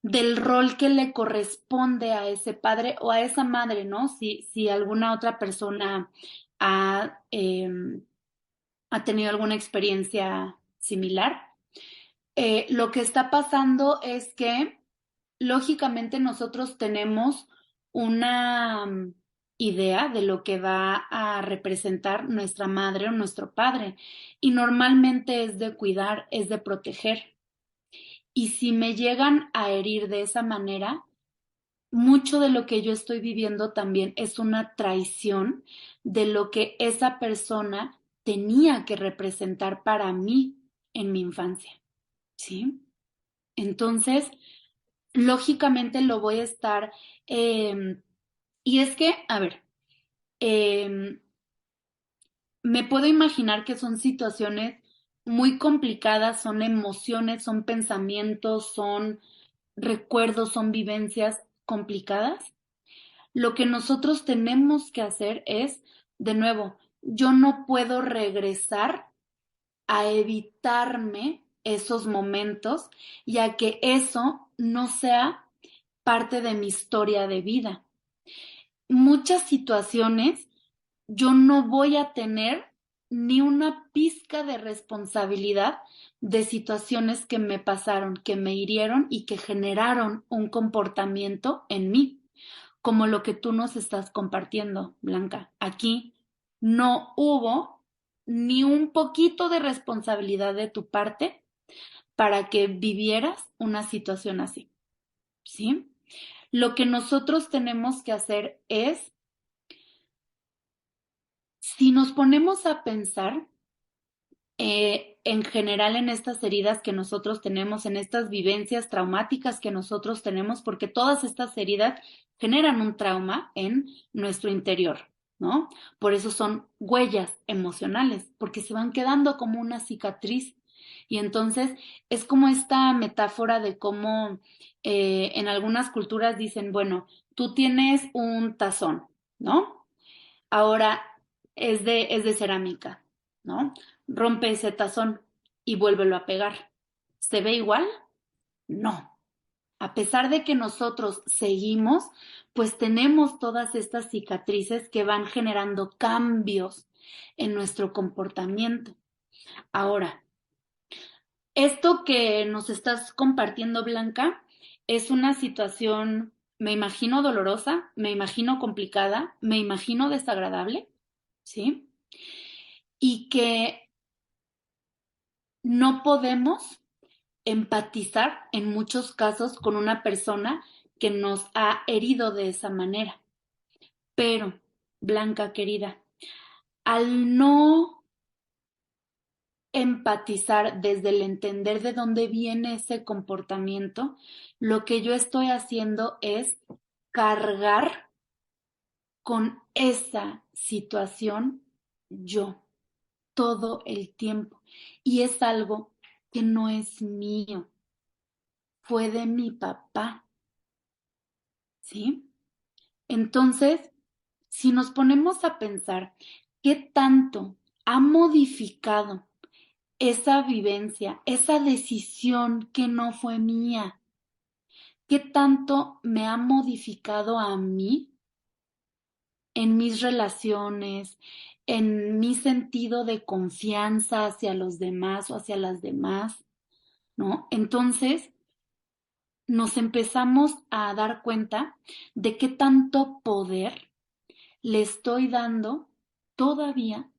del rol que le corresponde a ese padre o a esa madre, ¿no? Si alguna otra persona ha, ha tenido alguna experiencia similar. Lo que está pasando es que, lógicamente, nosotros tenemos una idea de lo que va a representar nuestra madre o nuestro padre, y normalmente es de cuidar, es de proteger. Y si me llegan a herir de esa manera, mucho de lo que yo estoy viviendo también es una traición de lo que esa persona tenía que representar para mí en mi infancia, ¿sí? Entonces, lógicamente lo voy a estar, eh, y es que, a ver, eh, me puedo imaginar que son situaciones muy complicadas, son emociones, son pensamientos, son recuerdos, son vivencias complicadas. Lo que nosotros tenemos que hacer es, de nuevo, yo no puedo regresar a evitarme esos momentos, ya que eso no sea parte de mi historia de vida. Muchas situaciones yo no voy a tener ni una pizca de responsabilidad de situaciones que me pasaron, que me hirieron y que generaron un comportamiento en mí, como lo que tú nos estás compartiendo, Blanca. Aquí no hubo ni un poquito de responsabilidad de tu parte para que vivieras una situación así, ¿sí? Lo que nosotros tenemos que hacer es, si nos ponemos a pensar, en general en estas heridas que nosotros tenemos, en estas vivencias traumáticas que nosotros tenemos, porque todas estas heridas generan un trauma en nuestro interior, ¿no? Por eso son huellas emocionales, porque se van quedando como una cicatriz. Y entonces es como esta metáfora de cómo en algunas culturas dicen, bueno, tú tienes un tazón, ¿no? Ahora es de cerámica, ¿no? Rompe ese tazón y vuélvelo a pegar. ¿Se ve igual? No. A pesar de que nosotros seguimos, pues tenemos todas estas cicatrices que van generando cambios en nuestro comportamiento. Ahora, esto que nos estás compartiendo, Blanca, es una situación, me imagino dolorosa, me imagino complicada, me imagino desagradable, ¿sí? Y que no podemos empatizar en muchos casos con una persona que nos ha herido de esa manera. Pero, Blanca querida, al no empatizar desde el entender de dónde viene ese comportamiento, lo que yo estoy haciendo es cargar con esa situación yo todo el tiempo. Y es algo que no es mío, fue de mi papá, ¿sí? Entonces, si nos ponemos a pensar qué tanto ha modificado esa vivencia, esa decisión que no fue mía, qué tanto me ha modificado a mí en mis relaciones, en mi sentido de confianza hacia los demás o hacia las demás, ¿no? Entonces nos empezamos a dar cuenta de qué tanto poder le estoy dando todavía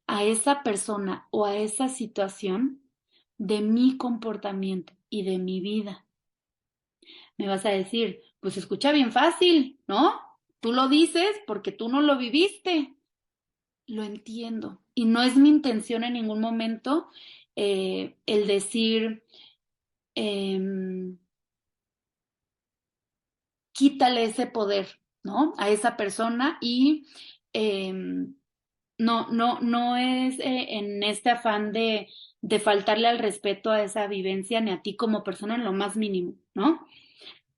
a esa persona o a esa situación de mi comportamiento y de mi vida. Me vas a decir, pues se escucha bien fácil, ¿no? Tú lo dices porque tú no lo viviste. Lo entiendo. Y no es mi intención en ningún momento el decir, em, quítale ese poder, ¿no? A esa persona y no es en este afán de faltarle al respeto a esa vivencia ni a ti como persona en lo más mínimo, ¿no?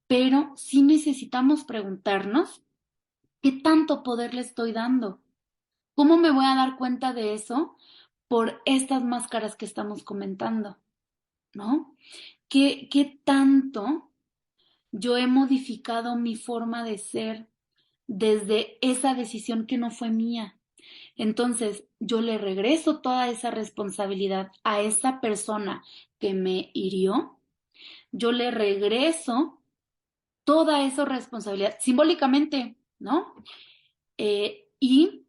Pero sí necesitamos preguntarnos qué tanto poder le estoy dando. ¿Cómo me voy a dar cuenta de eso? Por estas máscaras que estamos comentando, ¿no? ¿Qué tanto yo he modificado mi forma de ser desde esa decisión que no fue mía? Entonces, yo le regreso toda esa responsabilidad a esa persona que me hirió, yo le regreso toda esa responsabilidad simbólicamente, ¿no? Y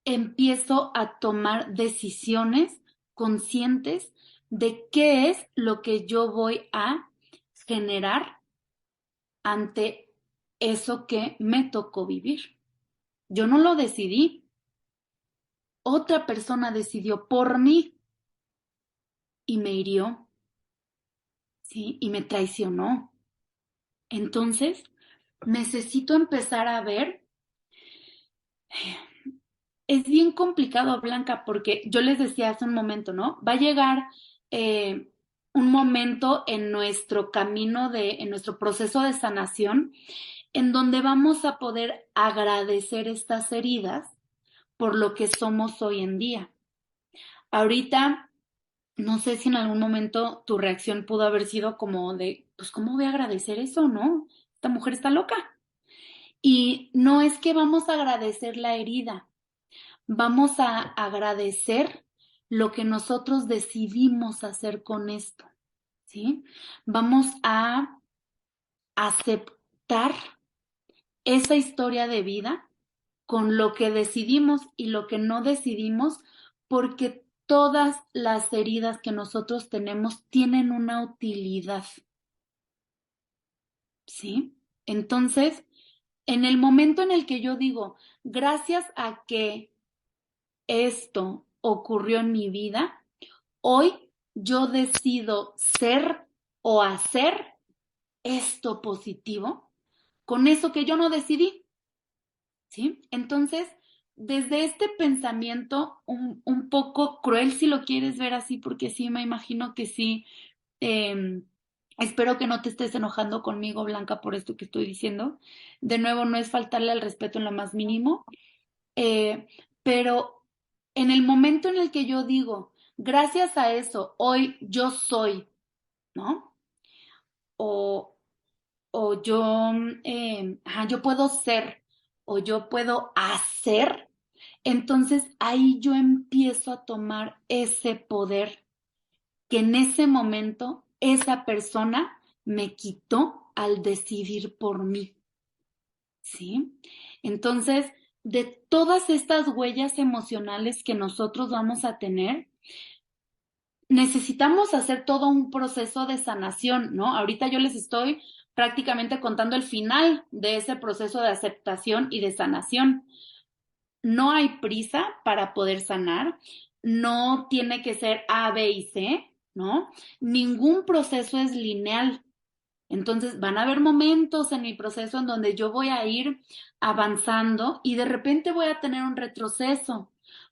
empiezo a tomar decisiones conscientes de qué es lo que yo voy a generar ante eso que me tocó vivir. Yo no lo decidí, otra persona decidió por mí y me hirió, ¿sí? Y me traicionó. Entonces, necesito empezar a ver, es bien complicado, Blanca, porque yo les decía hace un momento, ¿no? Va a llegar eh, un momento en nuestro camino en nuestro proceso de sanación, en donde vamos a poder agradecer estas heridas por lo que somos hoy en día. Ahorita, no sé si en algún momento tu reacción pudo haber sido como de, pues, ¿cómo voy a agradecer eso, no? Esta mujer está loca. Y no es que vamos a agradecer la herida, vamos a agradecer lo que nosotros decidimos hacer con esto, ¿sí? Vamos a aceptar esa historia de vida con lo que decidimos y lo que no decidimos, porque todas las heridas que nosotros tenemos tienen una utilidad, ¿sí? Entonces, en el momento en el que yo digo, gracias a que esto ocurrió en mi vida, hoy yo decido ser o hacer esto positivo con eso que yo no decidí, ¿sí? Entonces, desde este pensamiento un poco cruel, si lo quieres ver así, porque sí, me imagino que sí, eh, espero que no te estés enojando conmigo, Blanca, por esto que estoy diciendo. De nuevo, no es faltarle al respeto en lo más mínimo, eh, pero en el momento en el que yo digo, gracias a eso, hoy yo soy, ¿no? O, yo puedo ser, o yo puedo hacer, entonces ahí yo empiezo a tomar ese poder que en ese momento esa persona me quitó al decidir por mí, ¿sí? Entonces, de todas estas huellas emocionales que nosotros vamos a tener, necesitamos hacer todo un proceso de sanación, ¿no? Ahorita yo les estoy prácticamente contando el final de ese proceso de aceptación y de sanación, no hay prisa para poder sanar, no tiene que ser A, B y C, ¿no? Ningún proceso es lineal. Entonces van a haber momentos en mi proceso en donde yo voy a ir avanzando y de repente voy a tener un retroceso.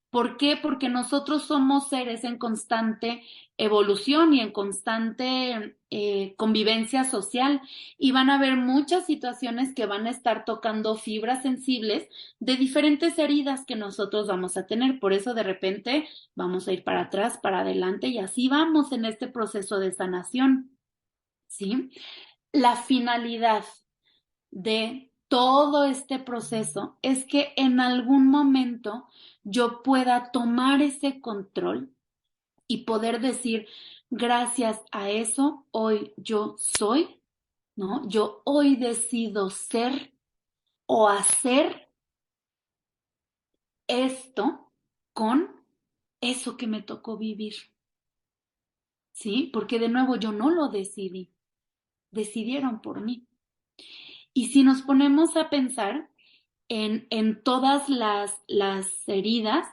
¿Por qué? Porque nosotros somos seres en constante evolución y en constante convivencia social y van a haber muchas situaciones que van a estar tocando fibras sensibles de diferentes heridas que nosotros vamos a tener. Por eso de repente vamos a ir para atrás, para adelante y así vamos en este proceso de sanación, ¿sí? La finalidad de todo este proceso es que en algún momento yo pueda tomar ese control y poder decir, gracias a eso, hoy yo soy, ¿no? Yo hoy decido ser o hacer esto con eso que me tocó vivir, ¿sí? Porque de nuevo yo no lo decidí, decidieron por mí. Y si nos ponemos a pensar en todas las heridas,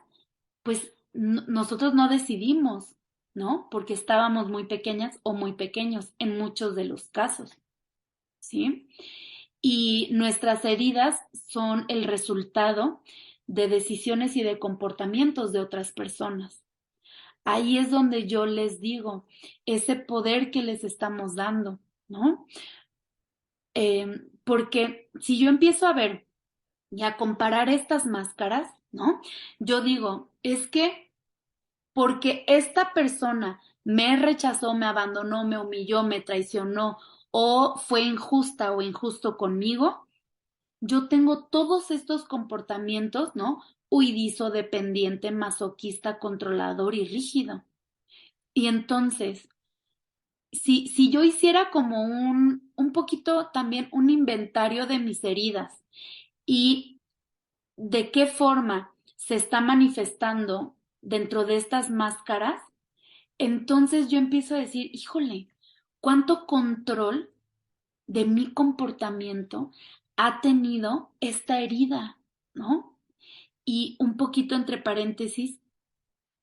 pues nosotros no decidimos, ¿no? Porque estábamos muy pequeñas o muy pequeños en muchos de los casos, ¿sí? Y nuestras heridas son el resultado de decisiones y de comportamientos de otras personas. Ahí es donde yo les digo, ese poder que les estamos dando, ¿no? Porque si yo empiezo a ver y a comparar estas máscaras, ¿no? Yo digo, es que porque esta persona me rechazó, me abandonó, me humilló, me traicionó o fue injusta o injusto conmigo, yo tengo todos estos comportamientos, ¿no? Huidizo, dependiente, masoquista, controlador y rígido. Y entonces, si yo hiciera como un poquito también un inventario de mis heridas y de qué forma se está manifestando dentro de estas máscaras, entonces yo empiezo a decir, híjole, ¿cuánto control de mi comportamiento ha tenido esta herida, ¿no? Y un poquito entre paréntesis,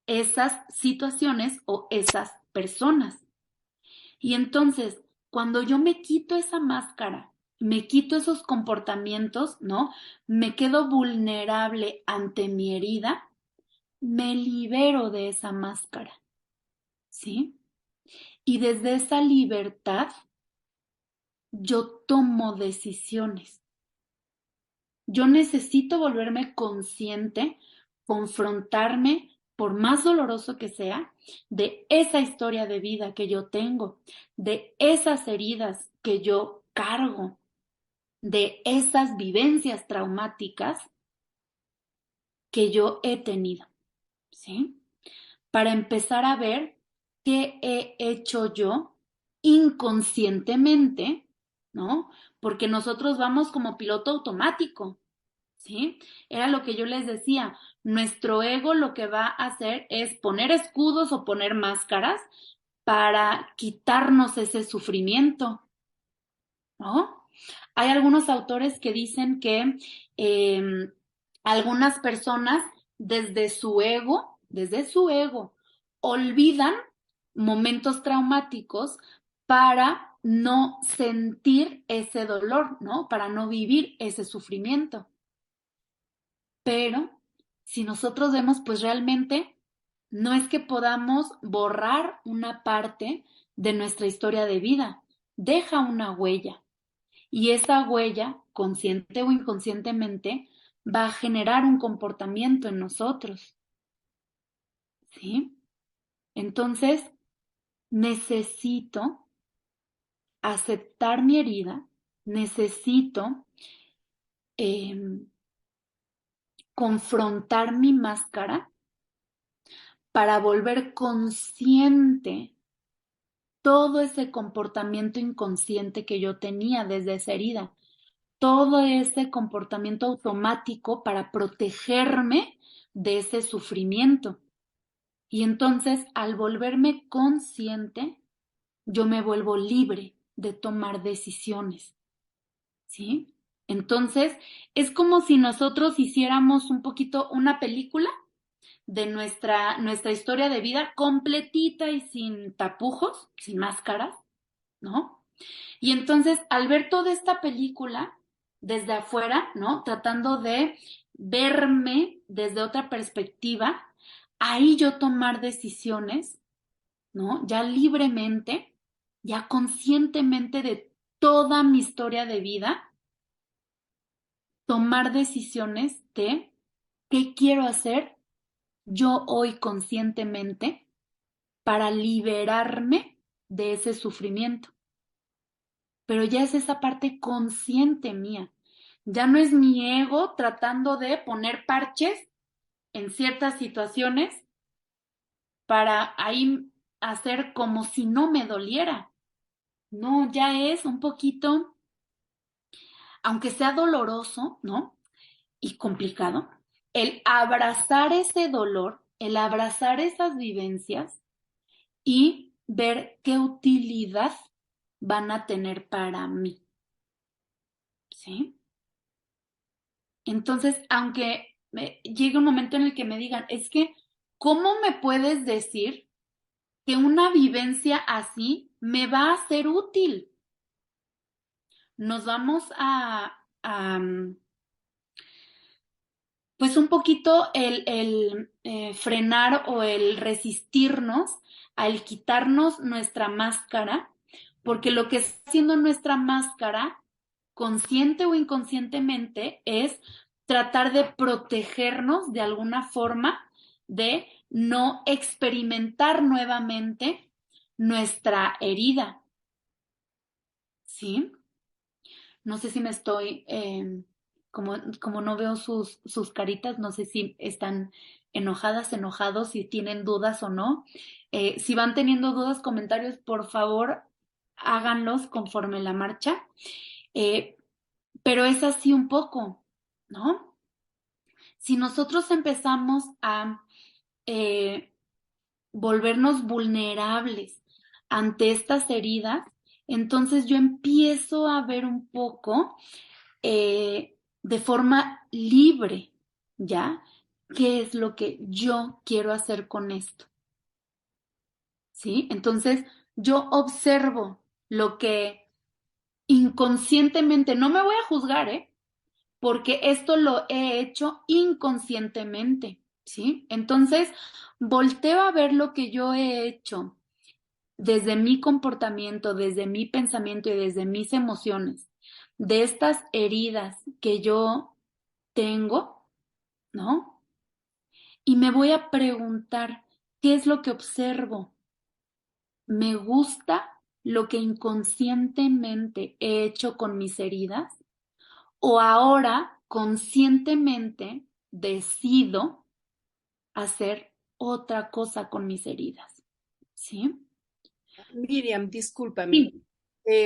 esas situaciones o esas personas. Y entonces, cuando yo me quito esa máscara, me quito esos comportamientos, ¿no? Me quedo vulnerable ante mi herida, me libero de esa máscara, ¿sí? Y desde esa libertad, yo tomo decisiones. Yo necesito volverme consciente, confrontarme, por más doloroso que sea, de esa historia de vida que yo tengo, de esas heridas que yo cargo, de esas vivencias traumáticas que yo he tenido, ¿sí? Para empezar a ver qué he hecho yo inconscientemente, ¿no? Porque nosotros vamos como piloto automático, ¿sí? Era lo que yo les decía, nuestro ego lo que va a hacer es poner escudos o poner máscaras para quitarnos ese sufrimiento, ¿no? Hay algunos autores que dicen que algunas personas desde su ego, olvidan momentos traumáticos para no sentir ese dolor, ¿no? Para no vivir ese sufrimiento. Pero si nosotros vemos, pues realmente no es que podamos borrar una parte de nuestra historia de vida, deja una huella y esa huella, consciente o inconscientemente, va a generar un comportamiento en nosotros, ¿sí? Entonces, necesito aceptar mi herida, necesito eh, confrontar mi máscara para volver consciente todo ese comportamiento inconsciente que yo tenía desde esa herida, todo ese comportamiento automático para protegerme de ese sufrimiento. Y entonces, al volverme consciente, yo me vuelvo libre de tomar decisiones, ¿sí? Entonces, es como si nosotros hiciéramos un poquito una película de nuestra historia de vida completita y sin tapujos, sin máscaras, ¿no? Y entonces, al ver toda esta película desde afuera, ¿no? Tratando de verme desde otra perspectiva, ahí yo tomar decisiones, ¿no? Ya libremente, ya conscientemente de toda mi historia de vida, tomar decisiones de qué quiero hacer yo hoy conscientemente para liberarme de ese sufrimiento. Pero ya es esa parte consciente mía. Ya no es mi ego tratando de poner parches en ciertas situaciones para ahí hacer como si no me doliera. No, ya es un poquito, aunque sea doloroso, ¿no? Y complicado, el abrazar ese dolor, el abrazar esas vivencias y ver qué utilidad van a tener para mí, ¿sí? Entonces, aunque llegue un momento en el que me digan, es que, ¿cómo me puedes decir que una vivencia así me va a ser útil? Nos vamos pues un poquito el frenar o el resistirnos al quitarnos nuestra máscara, porque lo que está haciendo nuestra máscara, consciente o inconscientemente, es tratar de protegernos de alguna forma de no experimentar nuevamente nuestra herida, ¿sí? No sé si me estoy, como no veo sus caritas, no sé si están enojadas, enojados, si tienen dudas o no. Si van teniendo dudas, comentarios, por favor, háganlos conforme la marcha. Eh, pero es así un poco, ¿no? Si nosotros empezamos a eh, volvernos vulnerables ante estas heridas, entonces yo empiezo a ver un poco de forma libre, ¿ya? ¿Qué es lo que yo quiero hacer con esto? ¿Sí? Entonces, yo observo lo que inconscientemente, no me voy a juzgar, ¿eh? Porque esto lo he hecho inconscientemente, ¿sí? Entonces, volteo a ver lo que yo he hecho desde mi comportamiento, desde mi pensamiento y desde mis emociones, de estas heridas que yo tengo, ¿no? Y me voy a preguntar, ¿qué es lo que observo? ¿Me gusta lo que inconscientemente he hecho con mis heridas? ¿O ahora conscientemente decido hacer otra cosa con mis heridas? ¿Sí? Miriam, discúlpame. Sí,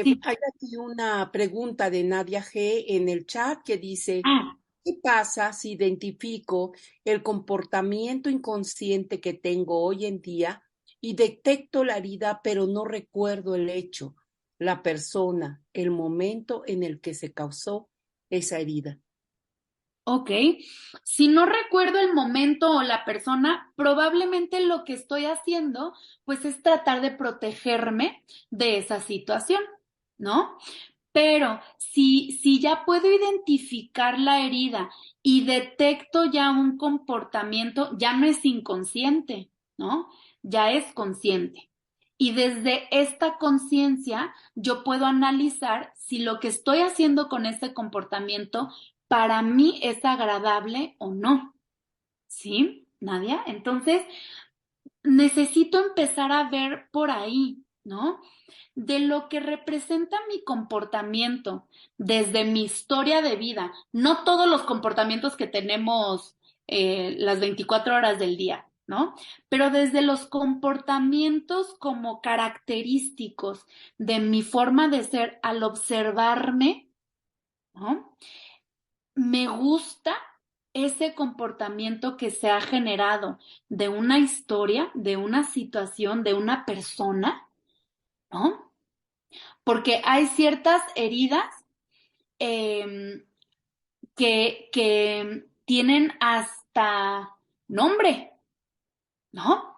sí. Hay aquí una pregunta de Nadia G en el chat que dice, Ah, ¿qué pasa si identifico el comportamiento inconsciente que tengo hoy en día y detecto la herida, pero no recuerdo el hecho, la persona, el momento en el que se causó esa herida? ok. Si no recuerdo el momento o la persona, probablemente lo que estoy haciendo, pues es tratar de protegerme de esa situación, ¿no? Pero si ya puedo identificar la herida y detecto ya un comportamiento, ya no es inconsciente, ¿no? Ya es consciente. Y desde esta conciencia yo puedo analizar si lo que estoy haciendo con ese comportamiento para mí es agradable o no. ¿Sí, Nadia? Entonces, necesito empezar a ver por ahí, ¿no? De lo que representa mi comportamiento desde mi historia de vida, no todos los comportamientos que tenemos las 24 horas del día, ¿no? Pero desde los comportamientos como característicos de mi forma de ser al observarme, ¿no? Me gusta ese comportamiento que se ha generado de una historia, de una situación, de una persona, ¿no? Porque hay ciertas heridas que tienen hasta nombre, ¿no?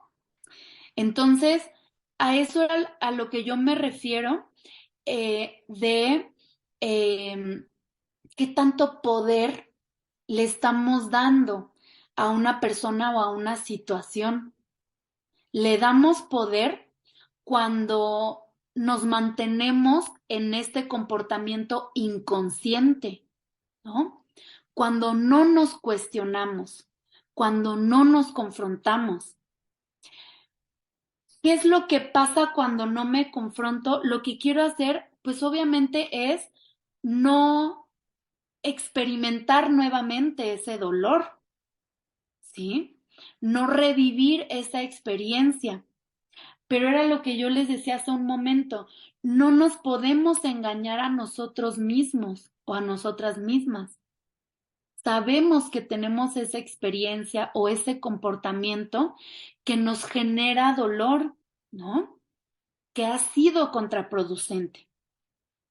Entonces, a eso era a lo que yo me refiero de qué tanto poder le estamos dando a una persona o a una situación. Le damos poder cuando nos mantenemos en este comportamiento inconsciente, ¿no? Cuando no nos cuestionamos, cuando no nos confrontamos. ¿Qué es lo que pasa cuando no me confronto? Lo que quiero hacer, pues obviamente es no experimentar nuevamente ese dolor, ¿sí? No revivir esa experiencia. Pero era lo que yo les decía hace un momento, no nos podemos engañar a nosotros mismos o a nosotras mismas. Sabemos que tenemos esa experiencia o ese comportamiento que nos genera dolor, ¿no? Que ha sido contraproducente.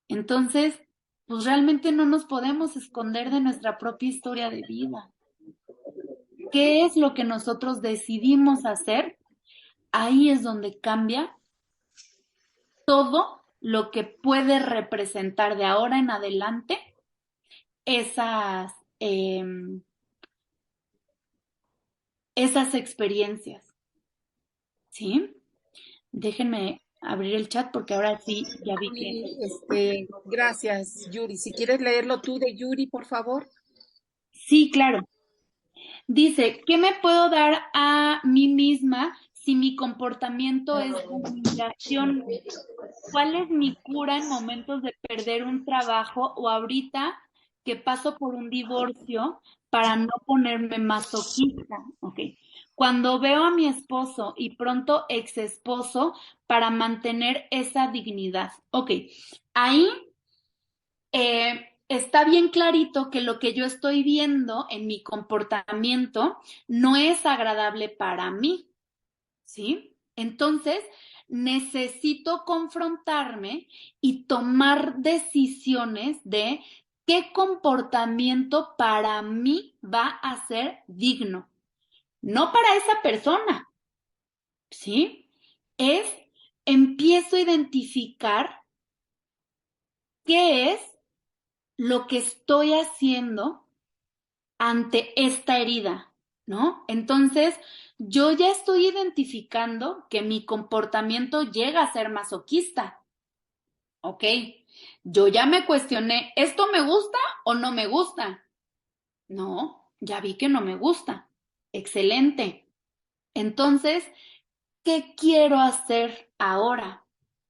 Entonces, pues realmente no nos podemos esconder de nuestra propia historia de vida. ¿Qué es lo que nosotros decidimos hacer? Ahí es donde cambia todo lo que puede representar de ahora en adelante esas, esas experiencias, ¿sí? Déjenme abrir el chat porque ahora sí ya vi que... Gracias, Yuri. Si quieres leerlo tú de Yuri, por favor. Sí, claro. Dice, ¿qué me puedo dar a mí misma si mi comportamiento es de humillación? ¿Cuál es mi cura en momentos de perder un trabajo o ahorita que paso por un divorcio para no ponerme masoquista? Ok. Cuando veo a mi esposo y pronto ex esposo para mantener esa dignidad. Ok. Ahí está bien clarito que lo que yo estoy viendo en mi comportamiento no es agradable para mí, ¿sí? Entonces, necesito confrontarme y tomar decisiones de qué comportamiento para mí va a ser digno, no para esa persona, ¿sí? Empiezo a identificar qué es lo que estoy haciendo ante esta herida, ¿no? Entonces, yo ya estoy identificando que mi comportamiento llega a ser masoquista. Ok, yo ya me cuestioné, ¿esto me gusta o no me gusta? No, ya vi que no me gusta. Excelente. Entonces, ¿qué quiero hacer ahora?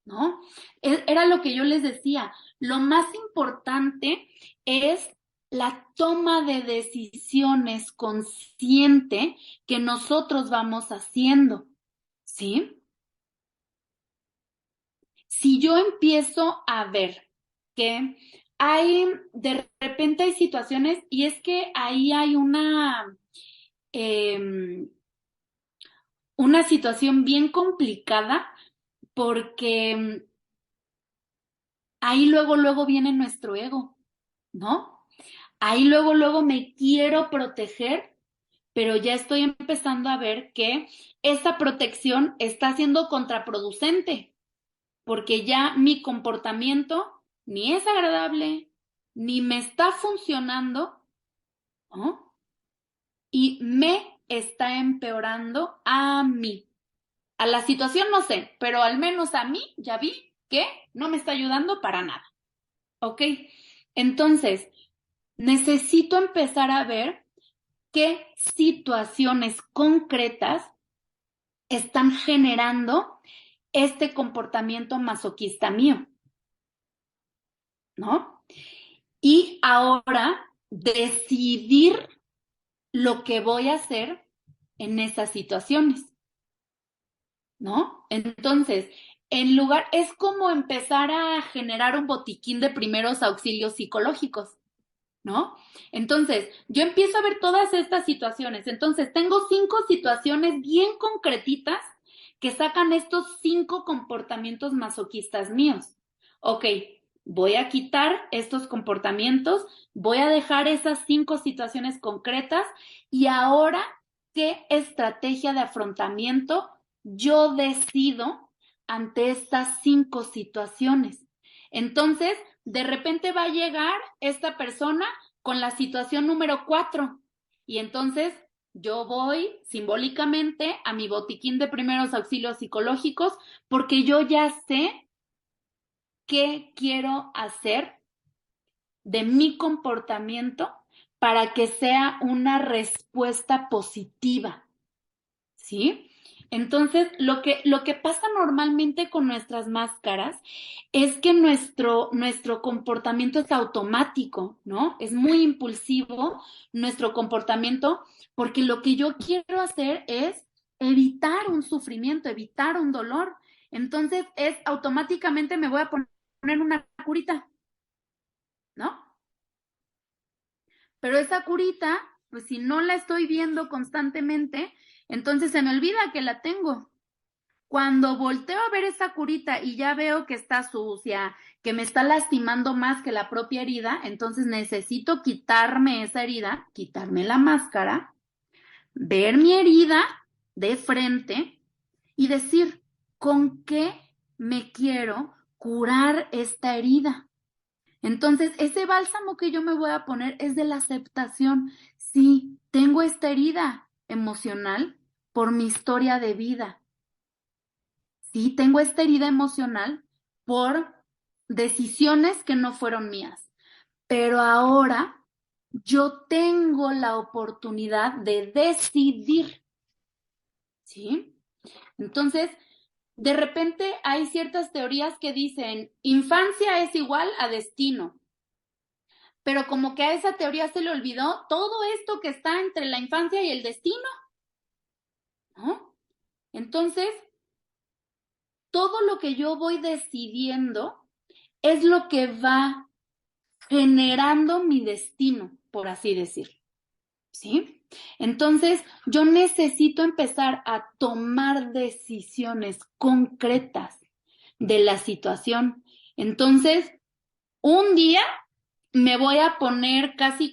¿No? Era lo que yo les decía. Lo más importante es la toma de decisiones consciente que nosotros vamos haciendo, ¿sí? Si yo empiezo a ver que de repente hay situaciones, y es que ahí hay una situación bien complicada, porque ahí luego viene nuestro ego, ¿no? Ahí luego me quiero proteger, pero ya estoy empezando a ver que esa protección está siendo contraproducente, porque ya mi comportamiento ni es agradable, ni me está funcionando, ¿no? Y me está empeorando a mí. A la situación no sé, pero al menos a mí ya vi que no me está ayudando para nada. ¿Ok? Entonces, necesito empezar a ver qué situaciones concretas están generando este comportamiento masoquista mío, ¿no? Y ahora decidir lo que voy a hacer en esas situaciones, ¿no? Entonces, es como empezar a generar un botiquín de primeros auxilios psicológicos, ¿no? Entonces, yo empiezo a ver todas estas situaciones. Entonces, tengo 5 situaciones bien concretitas que sacan estos 5 comportamientos masoquistas míos. Ok, voy a quitar estos comportamientos, voy a dejar esas 5 situaciones concretas y ahora, ¿qué estrategia de afrontamiento yo decido ante estas 5 situaciones? Entonces, de repente va a llegar esta persona con la situación número 4 y entonces yo voy simbólicamente a mi botiquín de primeros auxilios psicológicos porque yo ya sé qué quiero hacer de mi comportamiento para que sea una respuesta positiva, ¿sí? Entonces, lo que pasa normalmente con nuestras máscaras es que nuestro comportamiento es automático, ¿no? Es muy impulsivo nuestro comportamiento porque lo que yo quiero hacer es evitar un sufrimiento, evitar un dolor. Entonces, es automáticamente me voy a poner una curita, ¿no? Pero esa curita, pues si no la estoy viendo constantemente, entonces se me olvida que la tengo. Cuando volteo a ver esa curita y ya veo que está sucia, que me está lastimando más que la propia herida, entonces necesito quitarme esa herida, quitarme la máscara, ver mi herida de frente y decir, ¿con qué me quiero curar esta herida? Entonces, ese bálsamo que yo me voy a poner es de la aceptación. Sí, tengo esta herida emocional por mi historia de vida. Sí, tengo esta herida emocional por decisiones que no fueron mías. Pero ahora yo tengo la oportunidad de decidir. ¿Sí? Entonces, de repente hay ciertas teorías que dicen, infancia es igual a destino. Pero como que a esa teoría se le olvidó todo esto que está entre la infancia y el destino, ¿no? Entonces, todo lo que yo voy decidiendo es lo que va generando mi destino, por así decirlo, ¿sí? Entonces, yo necesito empezar a tomar decisiones concretas de la situación. Entonces, un día me voy a poner casi,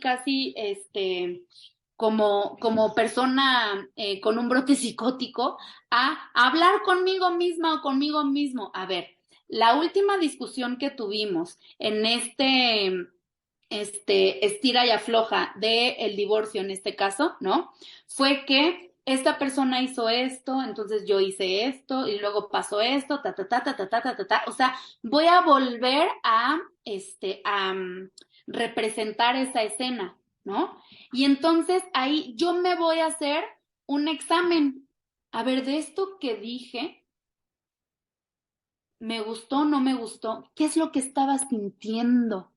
como persona con un brote psicótico, a hablar conmigo misma o conmigo mismo. A ver, la última discusión que tuvimos en estira y afloja del divorcio en este caso, ¿no? Fue que esta persona hizo esto, entonces yo hice esto y luego pasó esto, o sea, voy a volver a representar esa escena, ¿no? Y entonces ahí yo me voy a hacer un examen. A ver, de esto que dije, ¿me gustó o no me gustó? ¿Qué es lo que estaba sintiendo?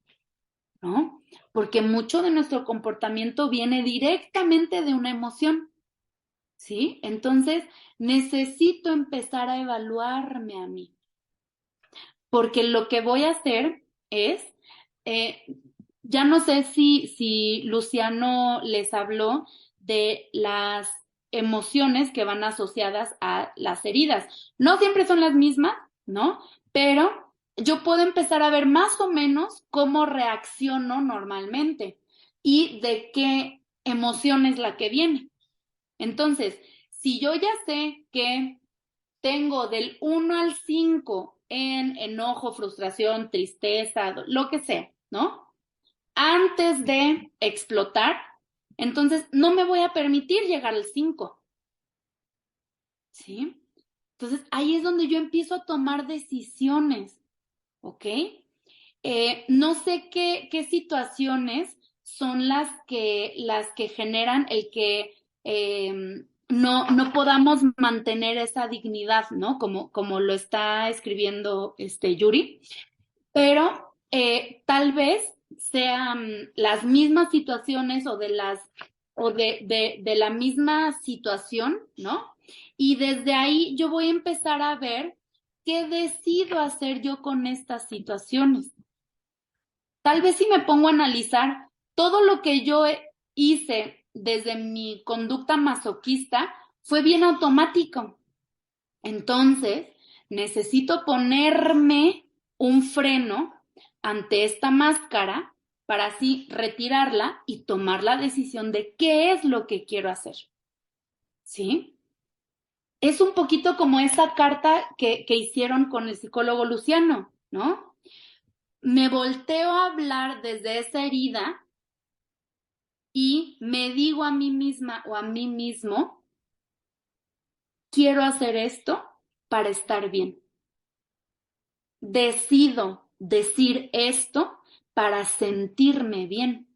¿No? Porque mucho de nuestro comportamiento viene directamente de una emoción, ¿sí? Entonces, necesito empezar a evaluarme a mí, porque lo que voy a hacer es, eh, ya no sé si Luciano les habló de las emociones que van asociadas a las heridas. No siempre son las mismas, ¿no? Pero yo puedo empezar a ver más o menos cómo reacciono normalmente y de qué emoción es la que viene. Entonces, si yo ya sé que tengo del 1 al 5 en enojo, frustración, tristeza, lo que sea, ¿no? Antes de explotar, entonces no me voy a permitir llegar al 5, ¿sí? Entonces ahí es donde yo empiezo a tomar decisiones, ¿ok? No sé qué situaciones son las que generan el que no podamos mantener esa dignidad, ¿no? Como lo está escribiendo Yuri, pero tal vez sean las mismas situaciones o de la misma situación, ¿no? Y desde ahí yo voy a empezar a ver qué decido hacer yo con estas situaciones. Tal vez si me pongo a analizar todo lo que yo hice desde mi conducta masoquista fue bien automático. Entonces, necesito ponerme un freno ante esta máscara para así retirarla y tomar la decisión de qué es lo que quiero hacer. ¿Sí? Es un poquito como esa carta que hicieron con el psicólogo Luciano, ¿no? Me volteo a hablar desde esa herida y me digo a mí misma o a mí mismo, quiero hacer esto para estar bien. Decido decir esto para sentirme bien.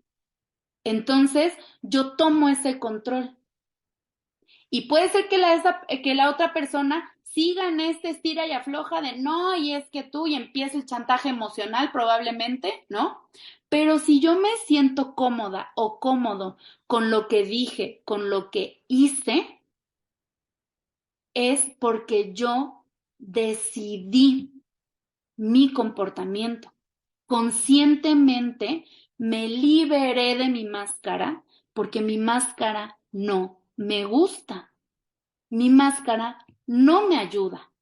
Entonces, yo tomo ese control. Y puede ser que la otra persona siga en este estira y afloja de no, y es que tú, y empieza el chantaje emocional probablemente, ¿no? Pero si yo me siento cómoda o cómodo con lo que dije, con lo que hice, es porque yo decidí mi comportamiento. Conscientemente me liberé de mi máscara porque mi máscara no me gusta. Mi máscara no me ayuda.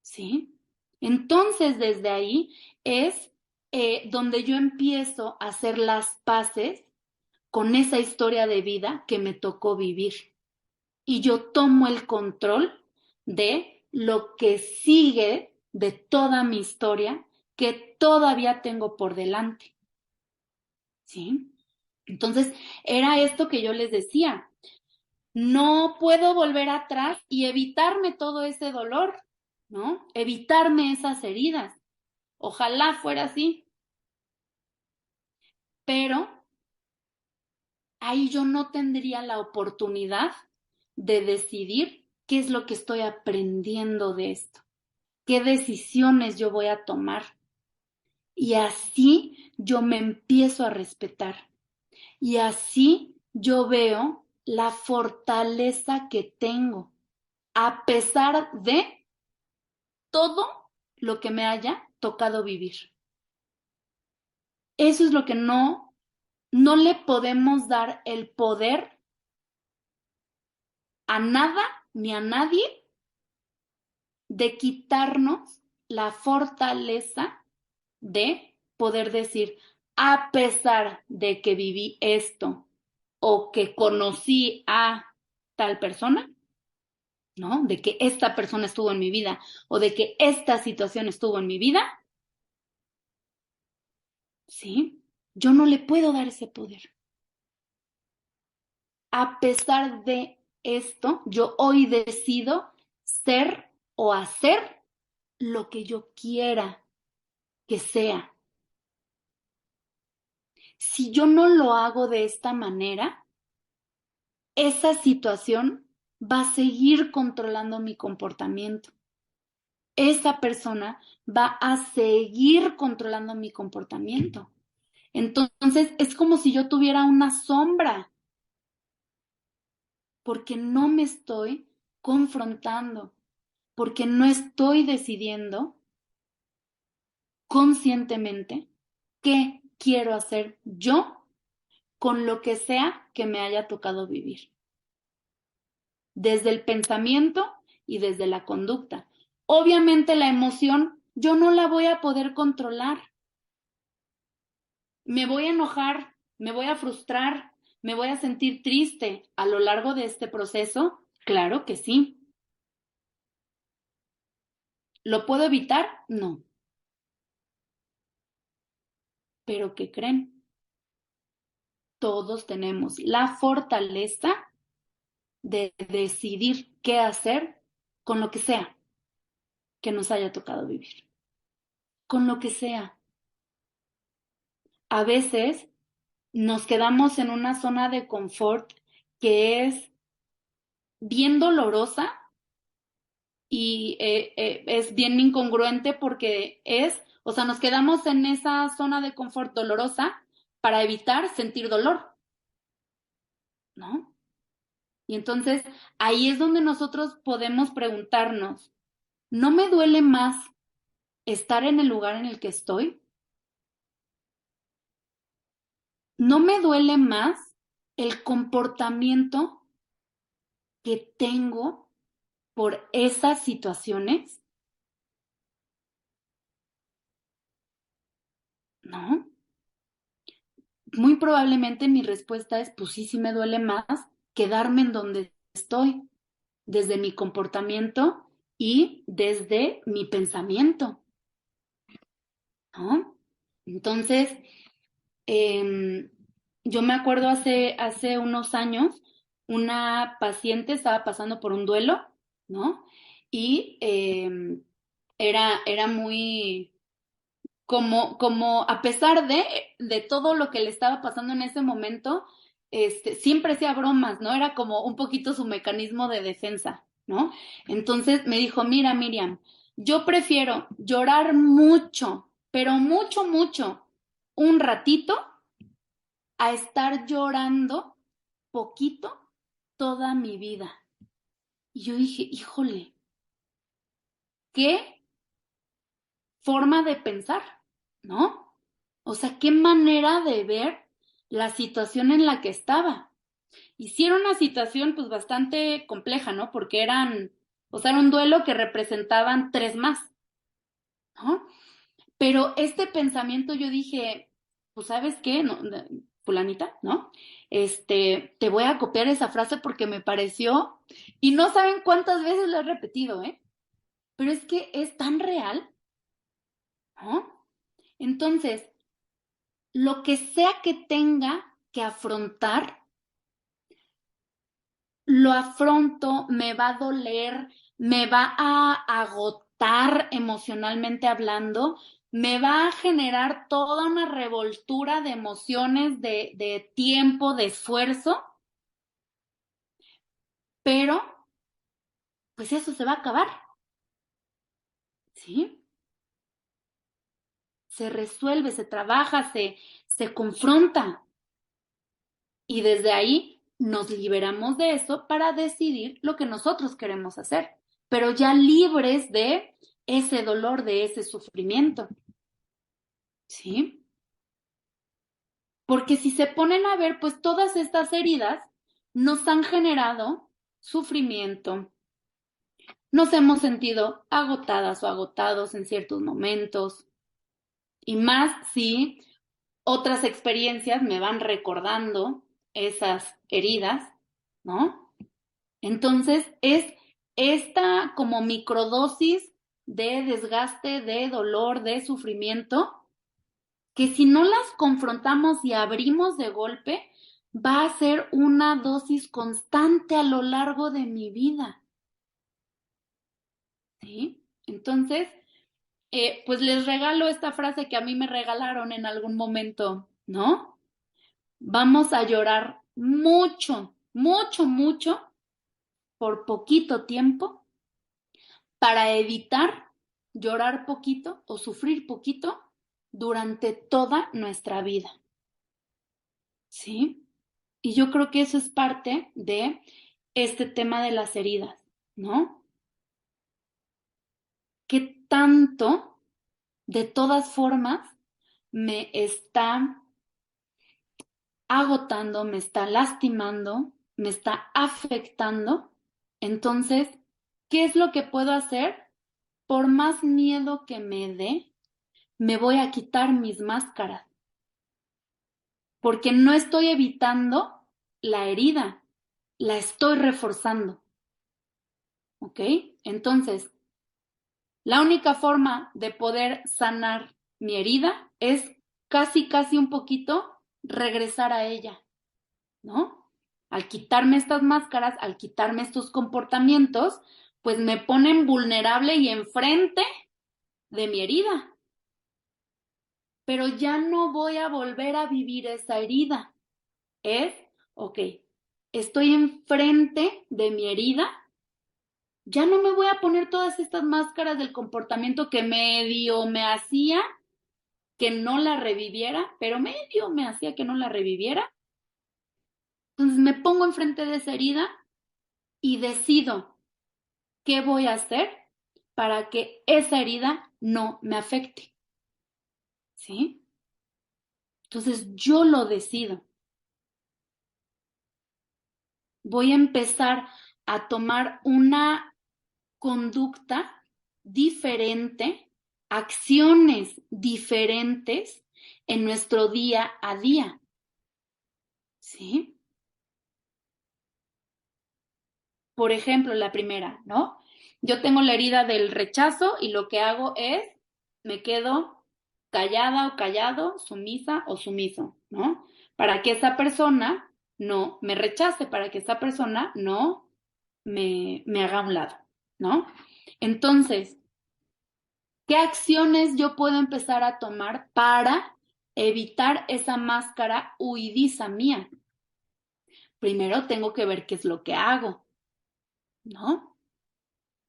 ¿Sí? Entonces, desde ahí es donde yo empiezo a hacer las paces con esa historia de vida que me tocó vivir. Y yo tomo el control de lo que sigue de toda mi historia que todavía tengo por delante. ¿Sí? Entonces, era esto que yo les decía. No puedo volver atrás y evitarme todo ese dolor, ¿no? Evitarme esas heridas. Ojalá fuera así, pero ahí yo no tendría la oportunidad de decidir qué es lo que estoy aprendiendo de esto, qué decisiones yo voy a tomar. Y así yo me empiezo a respetar. Y así yo veo la fortaleza que tengo, a pesar de todo lo que me haya tocado vivir. Eso es lo que no le podemos dar el poder a nada ni a nadie de quitarnos la fortaleza de poder decir, a pesar de que viví esto o que conocí a tal persona, ¿no? De que esta persona estuvo en mi vida o de que esta situación estuvo en mi vida, ¿sí? Yo no le puedo dar ese poder. A pesar de esto, yo hoy decido ser o hacer lo que yo quiera que sea. Si yo no lo hago de esta manera, esa situación va a seguir controlando mi comportamiento. Esa persona va a seguir controlando mi comportamiento. Entonces, es como si yo tuviera una sombra, porque no me estoy confrontando, porque no estoy decidiendo conscientemente qué quiero hacer yo con lo que sea que me haya tocado vivir. Desde el pensamiento y desde la conducta. Obviamente la emoción yo no la voy a poder controlar. Me voy a enojar, me voy a frustrar, me voy a sentir triste a lo largo de este proceso. Claro que sí. ¿Lo puedo evitar? No. Pero ¿qué creen? Todos tenemos la fortaleza de decidir qué hacer con lo que sea que nos haya tocado vivir. Con lo que sea. A veces nos quedamos en una zona de confort que es bien dolorosa y es bien incongruente porque o sea, nos quedamos en esa zona de confort dolorosa para evitar sentir dolor, ¿no? Y entonces ahí es donde nosotros podemos preguntarnos, ¿no me duele más estar en el lugar en el que estoy? ¿No me duele más el comportamiento que tengo por esas situaciones? ¿no? Muy probablemente mi respuesta es, pues sí, sí me duele más quedarme en donde estoy, desde mi comportamiento y desde mi pensamiento, ¿no? Entonces, eh, yo me acuerdo hace unos años, una paciente estaba pasando por un duelo, ¿no? Y era muy, como a pesar de todo lo que le estaba pasando en ese momento, siempre hacía bromas, ¿no? Era como un poquito su mecanismo de defensa, ¿no? Entonces me dijo, mira, Miriam, yo prefiero llorar mucho, pero mucho, mucho, un ratito, a estar llorando poquito toda mi vida. Y yo dije, híjole, qué forma de pensar, ¿no? O sea, qué manera de ver la situación en la que estaba. Y sí era una situación pues bastante compleja, ¿no? Porque o sea, era un duelo que representaban tres más, ¿no? Pero este pensamiento yo dije, pues ¿sabes qué? No, fulanita, ¿no? Te voy a copiar esa frase porque me pareció, y no saben cuántas veces lo he repetido, ¿eh? Pero es que es tan real, ¿no? Entonces, lo que sea que tenga que afrontar, lo afronto, me va a doler, me va a agotar emocionalmente hablando, me va a generar toda una revoltura de emociones, de tiempo, de esfuerzo, pero pues eso se va a acabar, ¿sí? Se resuelve, se trabaja, se confronta. Y desde ahí nos liberamos de eso para decidir lo que nosotros queremos hacer, pero ya libres de ese dolor, de ese sufrimiento. ¿Sí? Porque si se ponen a ver, pues todas estas heridas nos han generado sufrimiento, nos hemos sentido agotadas o agotados en ciertos momentos, y más si otras experiencias me van recordando esas heridas, ¿no? Entonces es esta como microdosis de desgaste, de dolor, de sufrimiento, que si no las confrontamos y abrimos de golpe, va a ser una dosis constante a lo largo de mi vida. ¿Sí? Entonces, pues les regalo esta frase que a mí me regalaron en algún momento, ¿no? Vamos a llorar mucho, mucho, mucho por poquito tiempo para evitar llorar poquito o sufrir poquito durante toda nuestra vida. ¿Sí? Y yo creo que eso es parte de este tema de las heridas, ¿no? ¿Qué tanto, de todas formas, me está agotando, me está lastimando, me está afectando? Entonces, ¿qué es lo que puedo hacer? Por más miedo que me dé, me voy a quitar mis máscaras, porque no estoy evitando la herida, la estoy reforzando. ¿Ok? Entonces, la única forma de poder sanar mi herida es casi, casi un poquito regresar a ella, ¿no? Al quitarme estas máscaras, al quitarme estos comportamientos, pues me ponen vulnerable y enfrente de mi herida. Pero ya no voy a volver a vivir esa herida. Ok, estoy enfrente de mi herida, ya no me voy a poner todas estas máscaras del comportamiento que medio me hacía que no la reviviera, pero medio me hacía que no la reviviera. Entonces me pongo enfrente de esa herida y decido qué voy a hacer para que esa herida no me afecte. ¿Sí? Entonces yo lo decido. Voy a empezar a tomar una conducta diferente, acciones diferentes en nuestro día a día. ¿Sí? Por ejemplo, la primera, ¿no? Yo tengo la herida del rechazo y lo que hago es, me quedo callada o callado, sumisa o sumiso, ¿no? Para que esa persona no me rechace, para que esa persona no me haga a un lado, ¿no? Entonces, ¿qué acciones yo puedo empezar a tomar para evitar esa máscara huidiza mía? Primero tengo que ver qué es lo que hago, ¿no?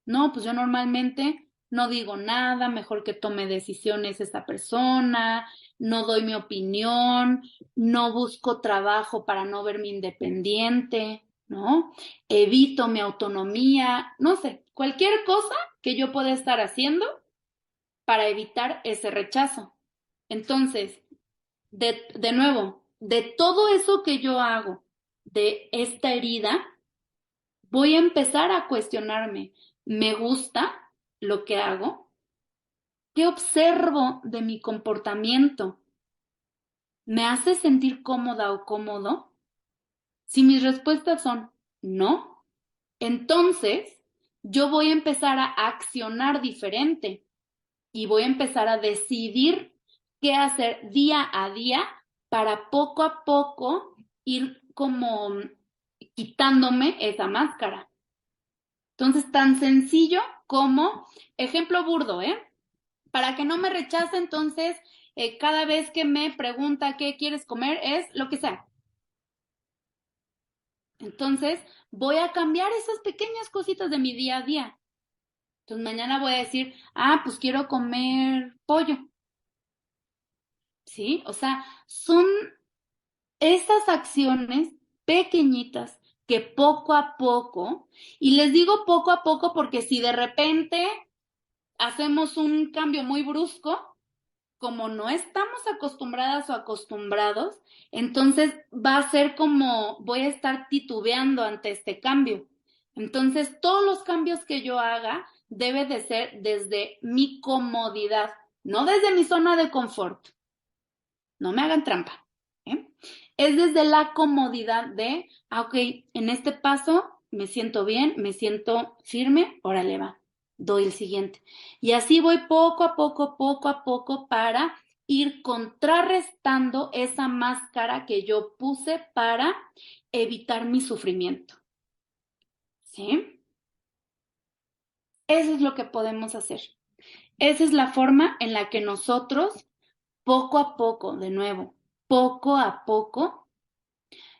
No, pues yo normalmente no digo nada, mejor que tome decisiones esa persona, no doy mi opinión, no busco trabajo para no verme independiente, ¿no? Evito mi autonomía, no sé, cualquier cosa que yo pueda estar haciendo para evitar ese rechazo. Entonces, de nuevo, de todo eso que yo hago, de esta herida, voy a empezar a cuestionarme, ¿me gusta lo que hago? ¿Qué observo de mi comportamiento? ¿Me hace sentir cómoda o cómodo? Si mis respuestas son no, entonces yo voy a empezar a accionar diferente y voy a empezar a decidir qué hacer día a día para poco a poco ir como quitándome esa máscara. Entonces, tan sencillo como, ejemplo burdo, ¿eh? Para que no me rechace, entonces, cada vez que me pregunta qué quieres comer, es lo que sea. Entonces, voy a cambiar esas pequeñas cositas de mi día a día. Entonces, mañana voy a decir, pues quiero comer pollo. ¿Sí? O sea, son esas acciones pequeñitas que poco a poco, y les digo poco a poco porque si de repente hacemos un cambio muy brusco, como no estamos acostumbradas o acostumbrados, entonces va a ser como voy a estar titubeando ante este cambio. Entonces, todos los cambios que yo haga debe de ser desde mi comodidad, no desde mi zona de confort. No me hagan trampa, ¿eh? Es desde la comodidad de, ok, en este paso me siento bien, me siento firme, órale va, doy el siguiente. Y así voy poco a poco para ir contrarrestando esa máscara que yo puse para evitar mi sufrimiento. ¿Sí? Eso es lo que podemos hacer. Esa es la forma en la que nosotros, poco a poco, de nuevo, poco a poco,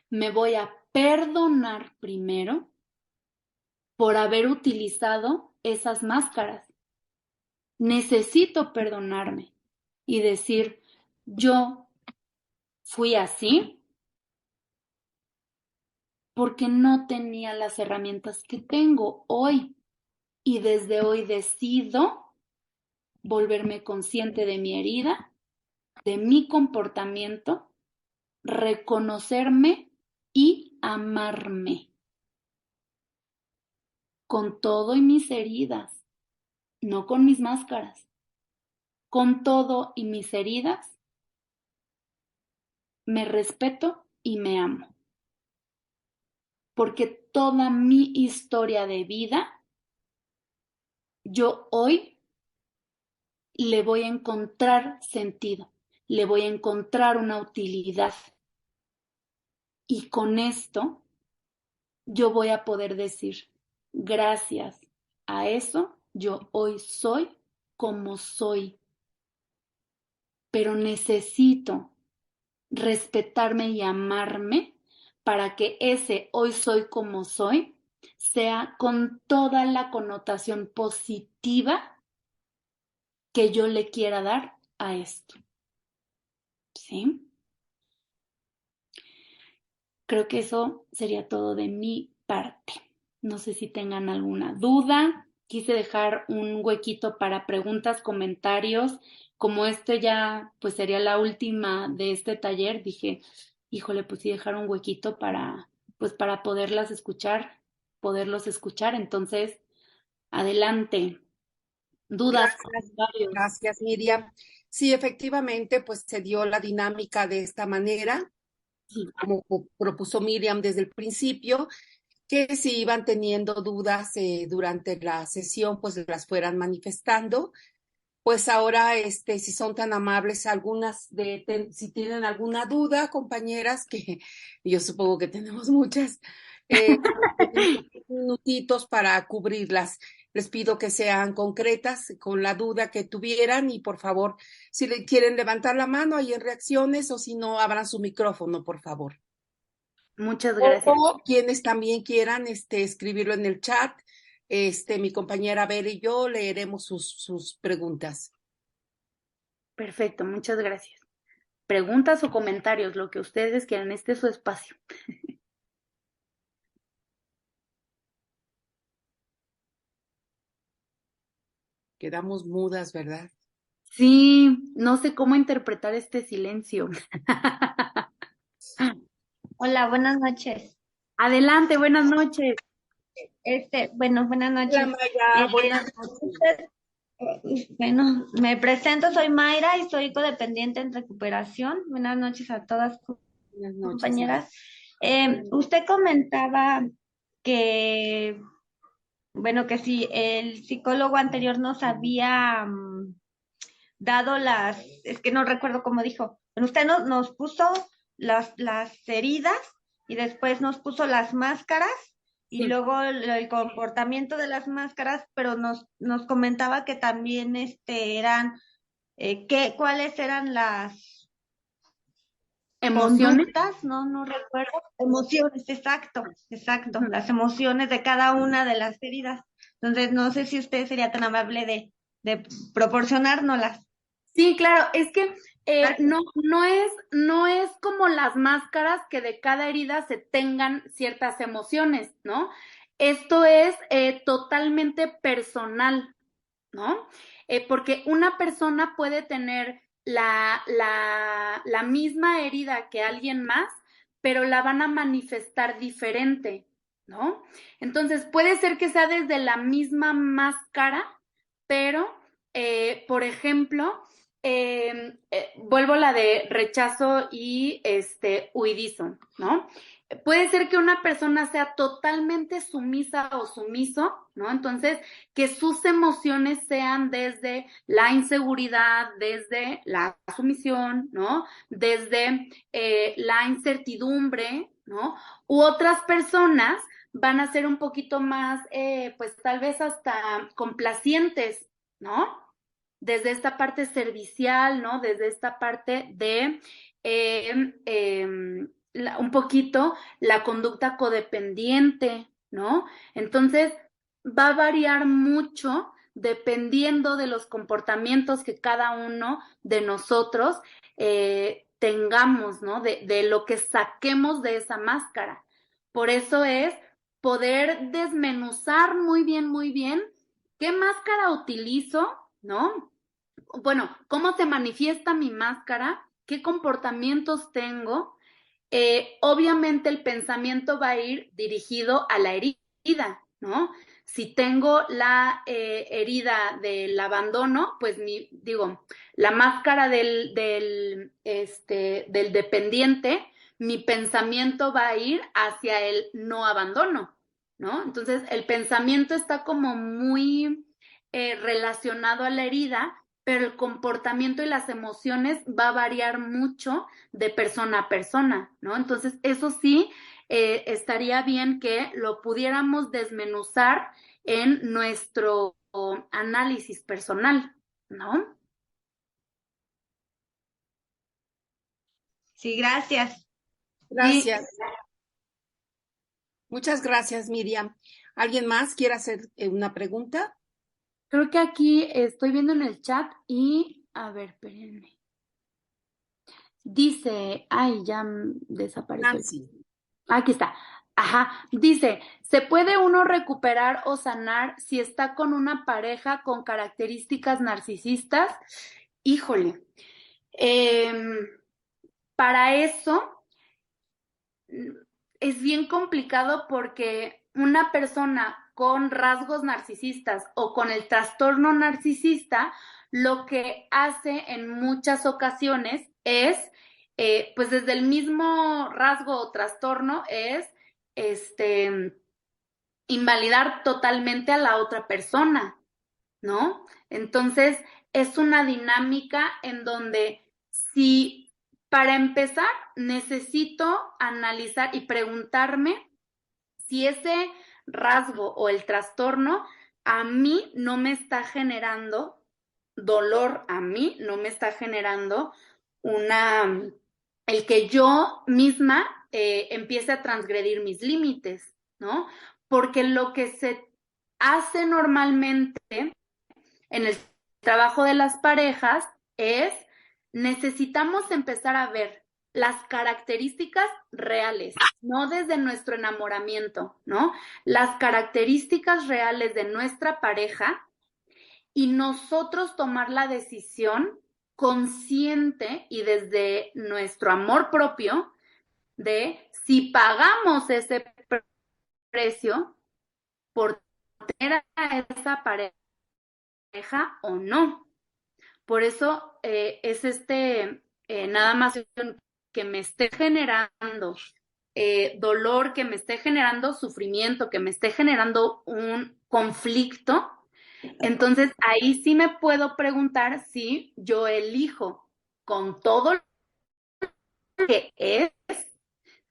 me voy a perdonar primero por haber utilizado esas máscaras. Necesito perdonarme y decir, yo fui así porque no tenía las herramientas que tengo hoy y desde hoy decido volverme consciente de mi herida, de mi comportamiento, reconocerme y amarme con todo y mis heridas, no con mis máscaras, con todo y mis heridas, me respeto y me amo. Porque toda mi historia de vida, yo hoy le voy a encontrar sentido, le voy a encontrar una utilidad. Y con esto, yo voy a poder decir, gracias a eso, yo hoy soy como soy. Pero necesito respetarme y amarme para que ese hoy soy como soy sea con toda la connotación positiva que yo le quiera dar a esto. ¿Sí? Creo que eso sería todo de mi parte. No sé si tengan alguna duda. Quise dejar un huequito para preguntas, comentarios. Como este ya pues sería la última de este taller, dije, híjole, pues sí dejar un huequito para pues para poderlos escuchar. Entonces, adelante. Dudas, Gracias, comentarios. gracias, Miriam. Sí, efectivamente, pues se dio la dinámica de esta manera, como propuso Miriam desde el principio, que si iban teniendo dudas durante la sesión, pues las fueran manifestando. Pues ahora, si son tan amables, si tienen alguna duda, compañeras, que yo supongo que tenemos muchas, minutitos para cubrirlas. Les pido que sean concretas con la duda que tuvieran y por favor, si le quieren levantar la mano ahí en reacciones o si no, abran su micrófono, por favor. Muchas gracias. O quienes también quieran escribirlo en el chat, mi compañera Bel y yo leeremos sus preguntas. Perfecto, muchas gracias. Preguntas o comentarios, lo que ustedes quieran, este es su espacio. Quedamos mudas, ¿verdad? Sí, no sé cómo interpretar este silencio. Hola, buenas noches. Adelante, buenas noches. Bueno, buenas Hola, noches. Maya, buenas noches. Bueno, me presento, soy Mayra y soy codependiente en recuperación. Buenas noches a todas Buenas noches. compañeras. Usted comentaba que, bueno, que si el psicólogo anterior nos había dado es que no recuerdo cómo dijo. Bueno, usted nos puso las heridas y después nos puso las máscaras y Sí. luego el comportamiento de las máscaras, pero nos comentaba que también eran, cuáles eran las ¿Emociones? conductas, no recuerdo. Emociones, exacto, las emociones de cada una de las heridas. Entonces, no sé si usted sería tan amable de proporcionárnoslas. Sí, claro, es que no es como las máscaras que de cada herida se tengan ciertas emociones, ¿no? Esto es totalmente personal, ¿no? Porque una persona puede tener la misma herida que alguien más, pero la van a manifestar diferente, ¿no? Entonces, puede ser que sea desde la misma máscara, pero, por ejemplo, vuelvo a la de rechazo y huidizo, ¿no? Puede ser que una persona sea totalmente sumisa o sumiso, ¿no? Entonces, que sus emociones sean desde la inseguridad, desde la sumisión, ¿no? Desde la incertidumbre, ¿no? U otras personas van a ser un poquito más, pues tal vez hasta complacientes, ¿no? Desde esta parte servicial, ¿no? Desde esta parte de un poquito la conducta codependiente, ¿no? Entonces, va a variar mucho dependiendo de los comportamientos que cada uno de nosotros tengamos, ¿no? De lo que saquemos de esa máscara. Por eso es poder desmenuzar muy bien qué máscara utilizo, ¿no? Bueno, cómo se manifiesta mi máscara, qué comportamientos tengo. Obviamente el pensamiento va a ir dirigido a la herida, ¿no? Si tengo la herida del abandono, pues la máscara del dependiente, mi pensamiento va a ir hacia el no abandono, ¿no? Entonces el pensamiento está como muy relacionado a la herida, pero el comportamiento y las emociones va a variar mucho de persona a persona, ¿no? Entonces, eso sí, estaría bien que lo pudiéramos desmenuzar en nuestro análisis personal, ¿no? Sí, gracias. Gracias. Sí, Muchas gracias, Miriam. ¿Alguien más quiere hacer una pregunta? creo que aquí estoy viendo en el chat y, a ver, espérenme. Dice, ay, ya desapareció. Nancy. Aquí está. Ajá. Dice, ¿se puede uno recuperar o sanar si está con una pareja con características narcisistas? Híjole. Para eso es bien complicado porque una persona con rasgos narcisistas o con el trastorno narcisista, lo que hace en muchas ocasiones es, pues desde el mismo rasgo o trastorno, es invalidar totalmente a la otra persona, ¿no? Entonces, es una dinámica en donde si para empezar necesito analizar y preguntarme si ese rasgo o el trastorno a mí no me está generando dolor, a mí no me está generando el que yo misma empiece a transgredir mis límites, ¿no? Porque lo que se hace normalmente en el trabajo de las parejas es necesitamos empezar a ver las características reales, no desde nuestro enamoramiento, ¿no? Las características reales de nuestra pareja y nosotros tomar la decisión consciente y desde nuestro amor propio de si pagamos ese precio por tener a esa pareja o no. Por eso es nada más que me esté generando dolor, que me esté generando sufrimiento, que me esté generando un conflicto. Entonces ahí sí me puedo preguntar si yo elijo con todo lo que es,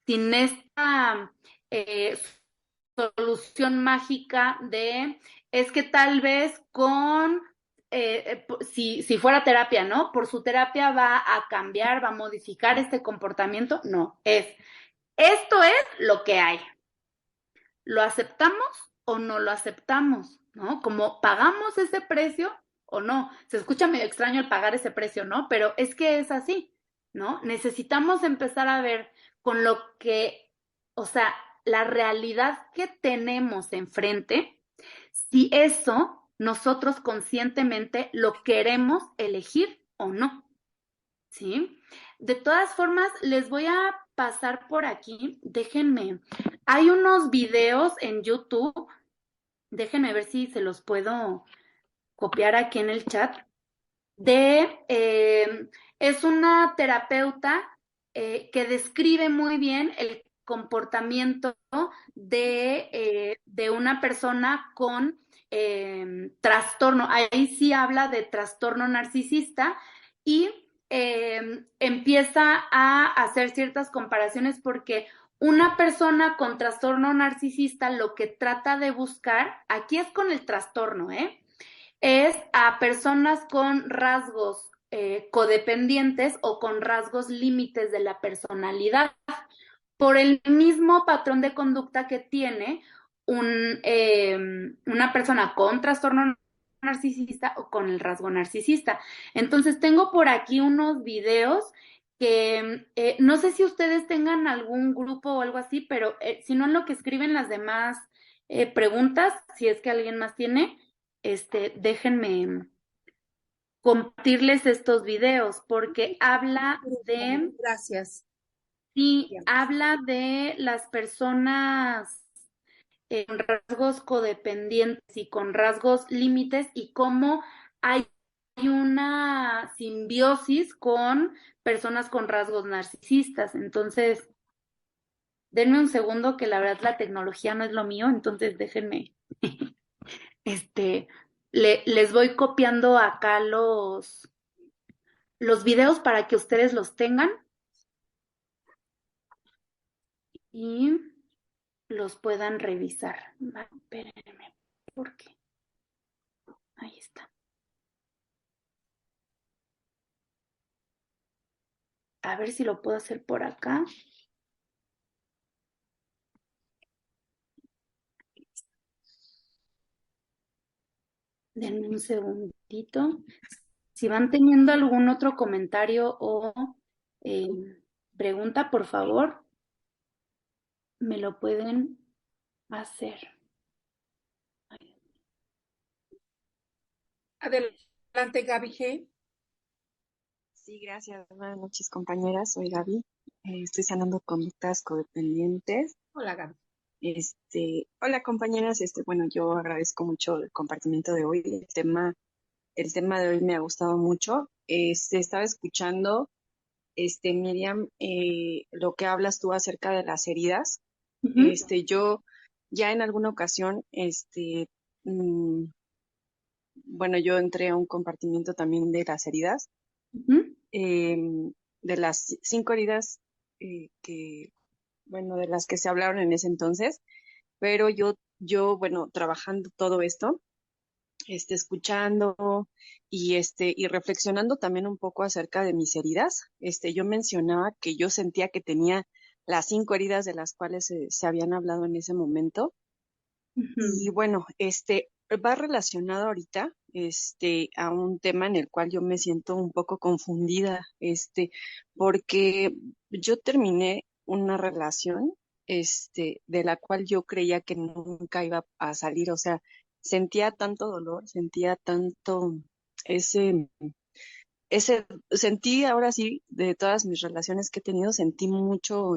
sin esta solución mágica de, es que tal vez si fuera terapia, ¿no? Por su terapia va a cambiar, va a modificar este comportamiento. No, esto es lo que hay. ¿Lo aceptamos o no lo aceptamos? ¿No? Como pagamos ese precio o no. Se escucha medio extraño el pagar ese precio, ¿no? Pero es que es así, ¿no? Necesitamos empezar a ver con lo que, o sea, la realidad que tenemos enfrente, si eso nosotros conscientemente lo queremos elegir o no, ¿sí? De todas formas, les voy a pasar por aquí, déjenme, hay unos videos en YouTube, déjenme ver si se los puedo copiar aquí en el chat, es una terapeuta que describe muy bien el comportamiento de una persona con trastorno. Ahí sí habla de trastorno narcisista y empieza a hacer ciertas comparaciones porque una persona con trastorno narcisista lo que trata de buscar, aquí es con el trastorno, es a personas con rasgos codependientes o con rasgos límites de la personalidad, por el mismo patrón de conducta que tiene una persona con trastorno narcisista o con el rasgo narcisista. Entonces, tengo por aquí unos videos que no sé si ustedes tengan algún grupo o algo así, pero si no en lo que escriben las demás preguntas, si es que alguien más tiene, déjenme compartirles estos videos porque habla de, Gracias. sí, habla de las personas con rasgos codependientes y con rasgos límites y cómo hay una simbiosis con personas con rasgos narcisistas. Entonces, denme un segundo que la verdad la tecnología no es lo mío, entonces déjenme, este, les voy copiando acá los videos para que ustedes los tengan y los puedan revisar. Va, espérenme, ¿por qué? Ahí está. A ver si lo puedo hacer por acá. Denme un segundito. Si van teniendo algún otro comentario o eh, pregunta, por favor, me lo pueden hacer. Adelante, Gaby G. Sí, gracias. Buenas noches, compañeras. Soy Gaby. Estoy sanando conductas codependientes. Hola, Gaby. Hola compañeras, bueno, yo agradezco mucho el compartimiento de hoy. El tema de hoy me ha gustado mucho. Estaba escuchando, Miriam, lo que hablas tú acerca de las heridas. Ujú, Yo ya en alguna ocasión, mm, bueno, yo entré a un compartimiento también de las heridas, ujú, de las 5 heridas que, bueno, de las que se hablaron en ese entonces, pero bueno, trabajando todo esto, escuchando y reflexionando también un poco acerca de mis heridas, yo mencionaba que yo sentía que tenía las 5 heridas de las cuales se habían hablado en ese momento. ujú, Y bueno, va relacionado ahorita, a un tema en el cual yo me siento un poco confundida, porque yo terminé una relación, de la cual yo creía que nunca iba a salir, o sea, sentía tanto dolor, sentía tanto ese, sentí ahora sí, de todas mis relaciones que he tenido, sentí mucho,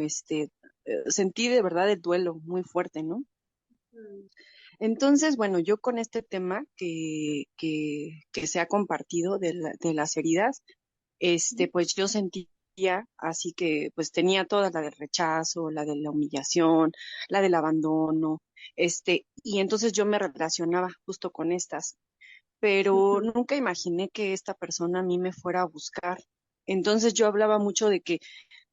sentí de verdad el duelo muy fuerte, ¿no? Entonces, bueno, yo con este tema que se ha compartido de las heridas, pues yo sentía así que pues tenía toda la del rechazo, la de la humillación, la del abandono, y entonces yo me relacionaba justo con estas, pero ujú, nunca imaginé que esta persona a mí me fuera a buscar. Entonces yo hablaba mucho de que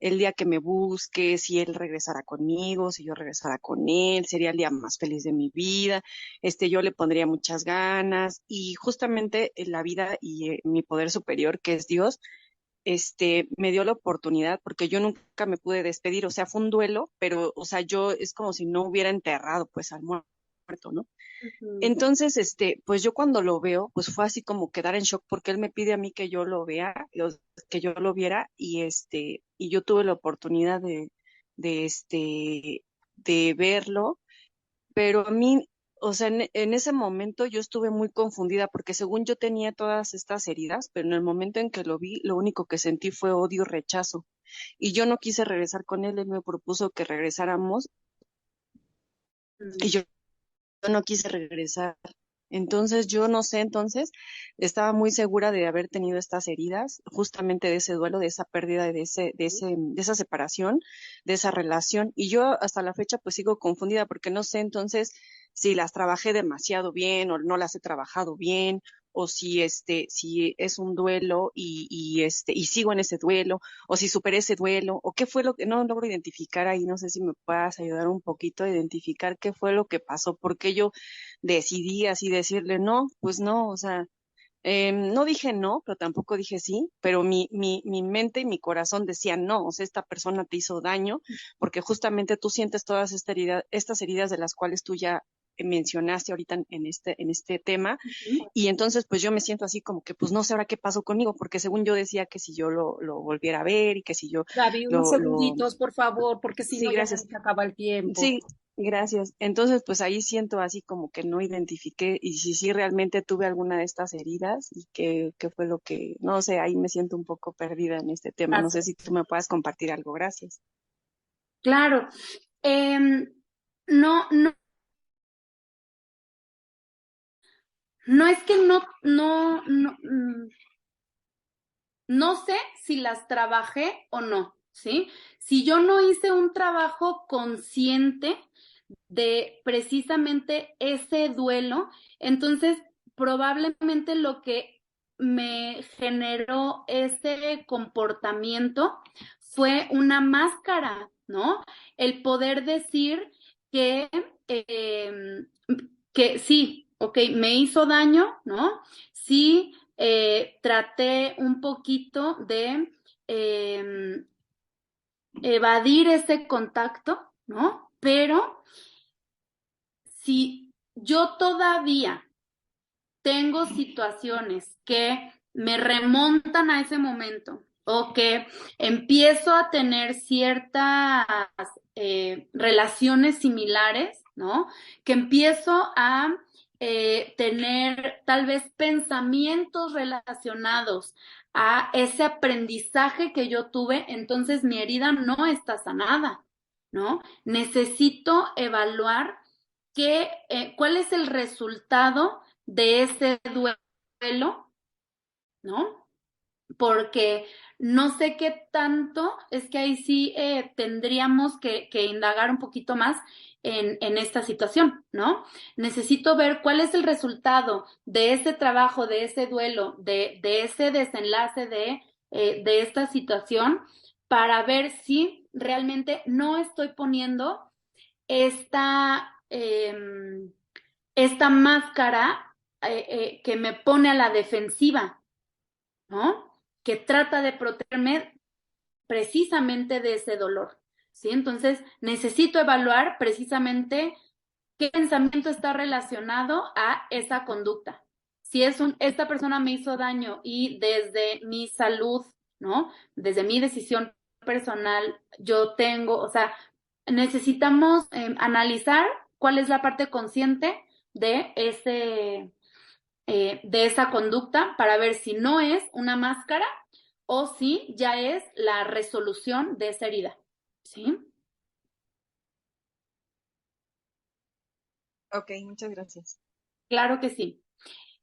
el día que me busque, si él regresara conmigo, si yo regresara con él, sería el día más feliz de mi vida, yo le pondría muchas ganas y justamente la vida y mi poder superior, que es Dios, me dio la oportunidad porque yo nunca me pude despedir, o sea, fue un duelo, pero, o sea, yo es como si no hubiera enterrado pues al muerto, ¿no? ujú. Entonces, pues yo cuando lo veo, pues fue así como quedar en shock porque él me pide a mí que yo lo vea, que yo lo viera y yo tuve la oportunidad de, de verlo, pero a mí, o sea, en ese momento yo estuve muy confundida porque según yo tenía todas estas heridas, pero en el momento en que lo vi, lo único que sentí fue odio y rechazo. Y yo no quise regresar con él, él me propuso que regresáramos y yo no quise regresar. Entonces, yo no sé, entonces, estaba muy segura de haber tenido estas heridas, justamente de ese duelo, de esa pérdida, de esa separación, de esa relación. Y yo hasta la fecha pues sigo confundida porque no sé entonces si las trabajé demasiado bien o no las he trabajado bien, o si si es un duelo y sigo en ese duelo, o si superé ese duelo, o qué fue lo que no logro identificar ahí. No sé si me puedas ayudar un poquito a identificar qué fue lo que pasó, porque yo decidí así decirle no, pues no, o sea, no dije no, pero tampoco dije sí, pero mi mente y mi corazón decían no, o sea, esta persona te hizo daño, porque justamente tú sientes todas estas heridas de las cuales tú ya mencionaste ahorita en este tema, y entonces pues yo me siento así como que pues no sé ahora qué pasó conmigo, porque según yo decía que si yo lo volviera a ver y que si yo Gaby, unos lo segunditos, por favor, porque si sí, no ya se gracias. nos acaba el tiempo. Sí, gracias. Entonces, pues ahí siento así como que no identifiqué y si sí realmente tuve alguna de estas heridas y qué fue lo que, no sé, ahí me siento un poco perdida en este tema. No sé Gracias. si tú me puedas compartir algo. Gracias. Claro. Em, no, no, no es que no sé si las trabajé o no, ¿sí? Si yo no hice un trabajo consciente de precisamente ese duelo, entonces probablemente lo que me generó ese comportamiento fue una máscara, ¿no? El poder decir que, eh, que sí, ok, me hizo daño, ¿no? Sí, traté un poquito de evadir ese contacto, ¿no? Pero si yo todavía tengo situaciones que me remontan a ese momento o que empiezo a tener ciertas relaciones similares, ¿no? Que empiezo a tener tal vez pensamientos relacionados a ese aprendizaje que yo tuve, entonces mi herida no está sanada. ¿no? Necesito evaluar cuál es el resultado de ese duelo, ¿no? Porque no sé qué tanto, es que ahí sí tendríamos que indagar un poquito más en esta situación, ¿no? Necesito ver cuál es el resultado de ese trabajo, de ese duelo, de ese desenlace de esta situación, para ver si realmente no estoy poniendo esta máscara que me pone a la defensiva, ¿no? Que trata de protegerme precisamente de ese dolor, ¿sí? Entonces, necesito evaluar precisamente qué pensamiento está relacionado a esa conducta. Si esta persona me hizo daño y desde mi salud, ¿no? Desde mi decisión personal, o sea, necesitamos analizar cuál es la parte consciente de esa conducta para ver si no es una máscara o si ya es la resolución de esa herida, ¿sí? Ok, muchas gracias. Claro que sí.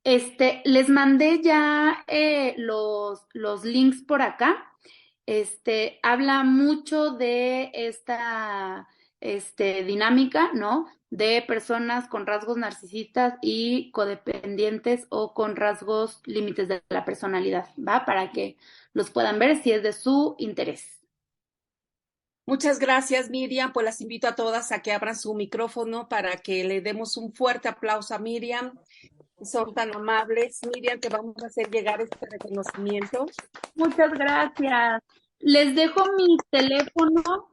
Les mandé ya los links por acá. Habla mucho de esta dinámica, ¿no? De personas con rasgos narcisistas y codependientes o con rasgos límites de la personalidad, ¿va? Para que los puedan ver si es de su interés. Muchas gracias, Miriam. Pues las invito a todas a que abran su micrófono para que le demos un fuerte aplauso a Miriam. Son tan amables. Miriam, te vamos a hacer llegar este reconocimiento. Muchas gracias. Les dejo mi teléfono,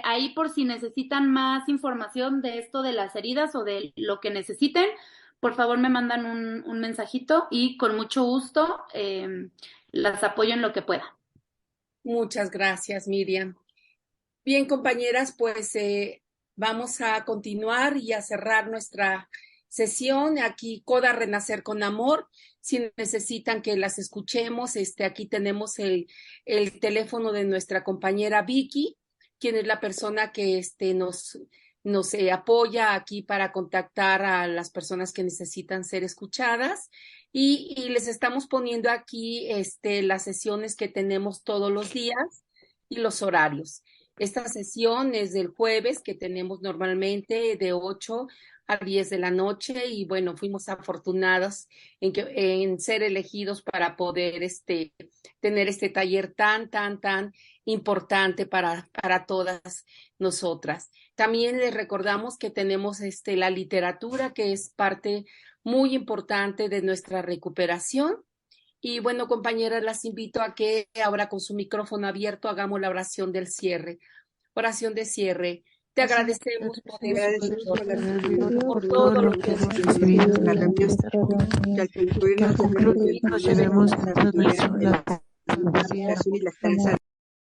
ahí por si necesitan más información de esto de las heridas o de lo que necesiten. Por favor, me mandan un mensajito y con mucho gusto las apoyo en lo que pueda. Muchas gracias, Miriam. Bien, compañeras, pues vamos a continuar y a cerrar nuestra sesión. Aquí, Coda Renacer con Amor. Si necesitan que las escuchemos, aquí tenemos el teléfono de nuestra compañera Vicky, quien es la persona que nos apoya aquí para contactar a las personas que necesitan ser escuchadas. Y les estamos poniendo aquí las sesiones que tenemos todos los días y los horarios. Esta sesión es del jueves, que tenemos normalmente de 8 a 10 de la noche, y bueno, fuimos afortunados en ser elegidos para poder tener este taller tan importante para todas nosotras. También les recordamos que tenemos la literatura, que es parte muy importante de nuestra recuperación. Y bueno, compañeras, las invito a que ahora con su micrófono abierto hagamos la oración del cierre. Oración de cierre. Te agradecemos por todo lo que hemos recibido, que al concluir nos llevemos a la salvación y la esperanza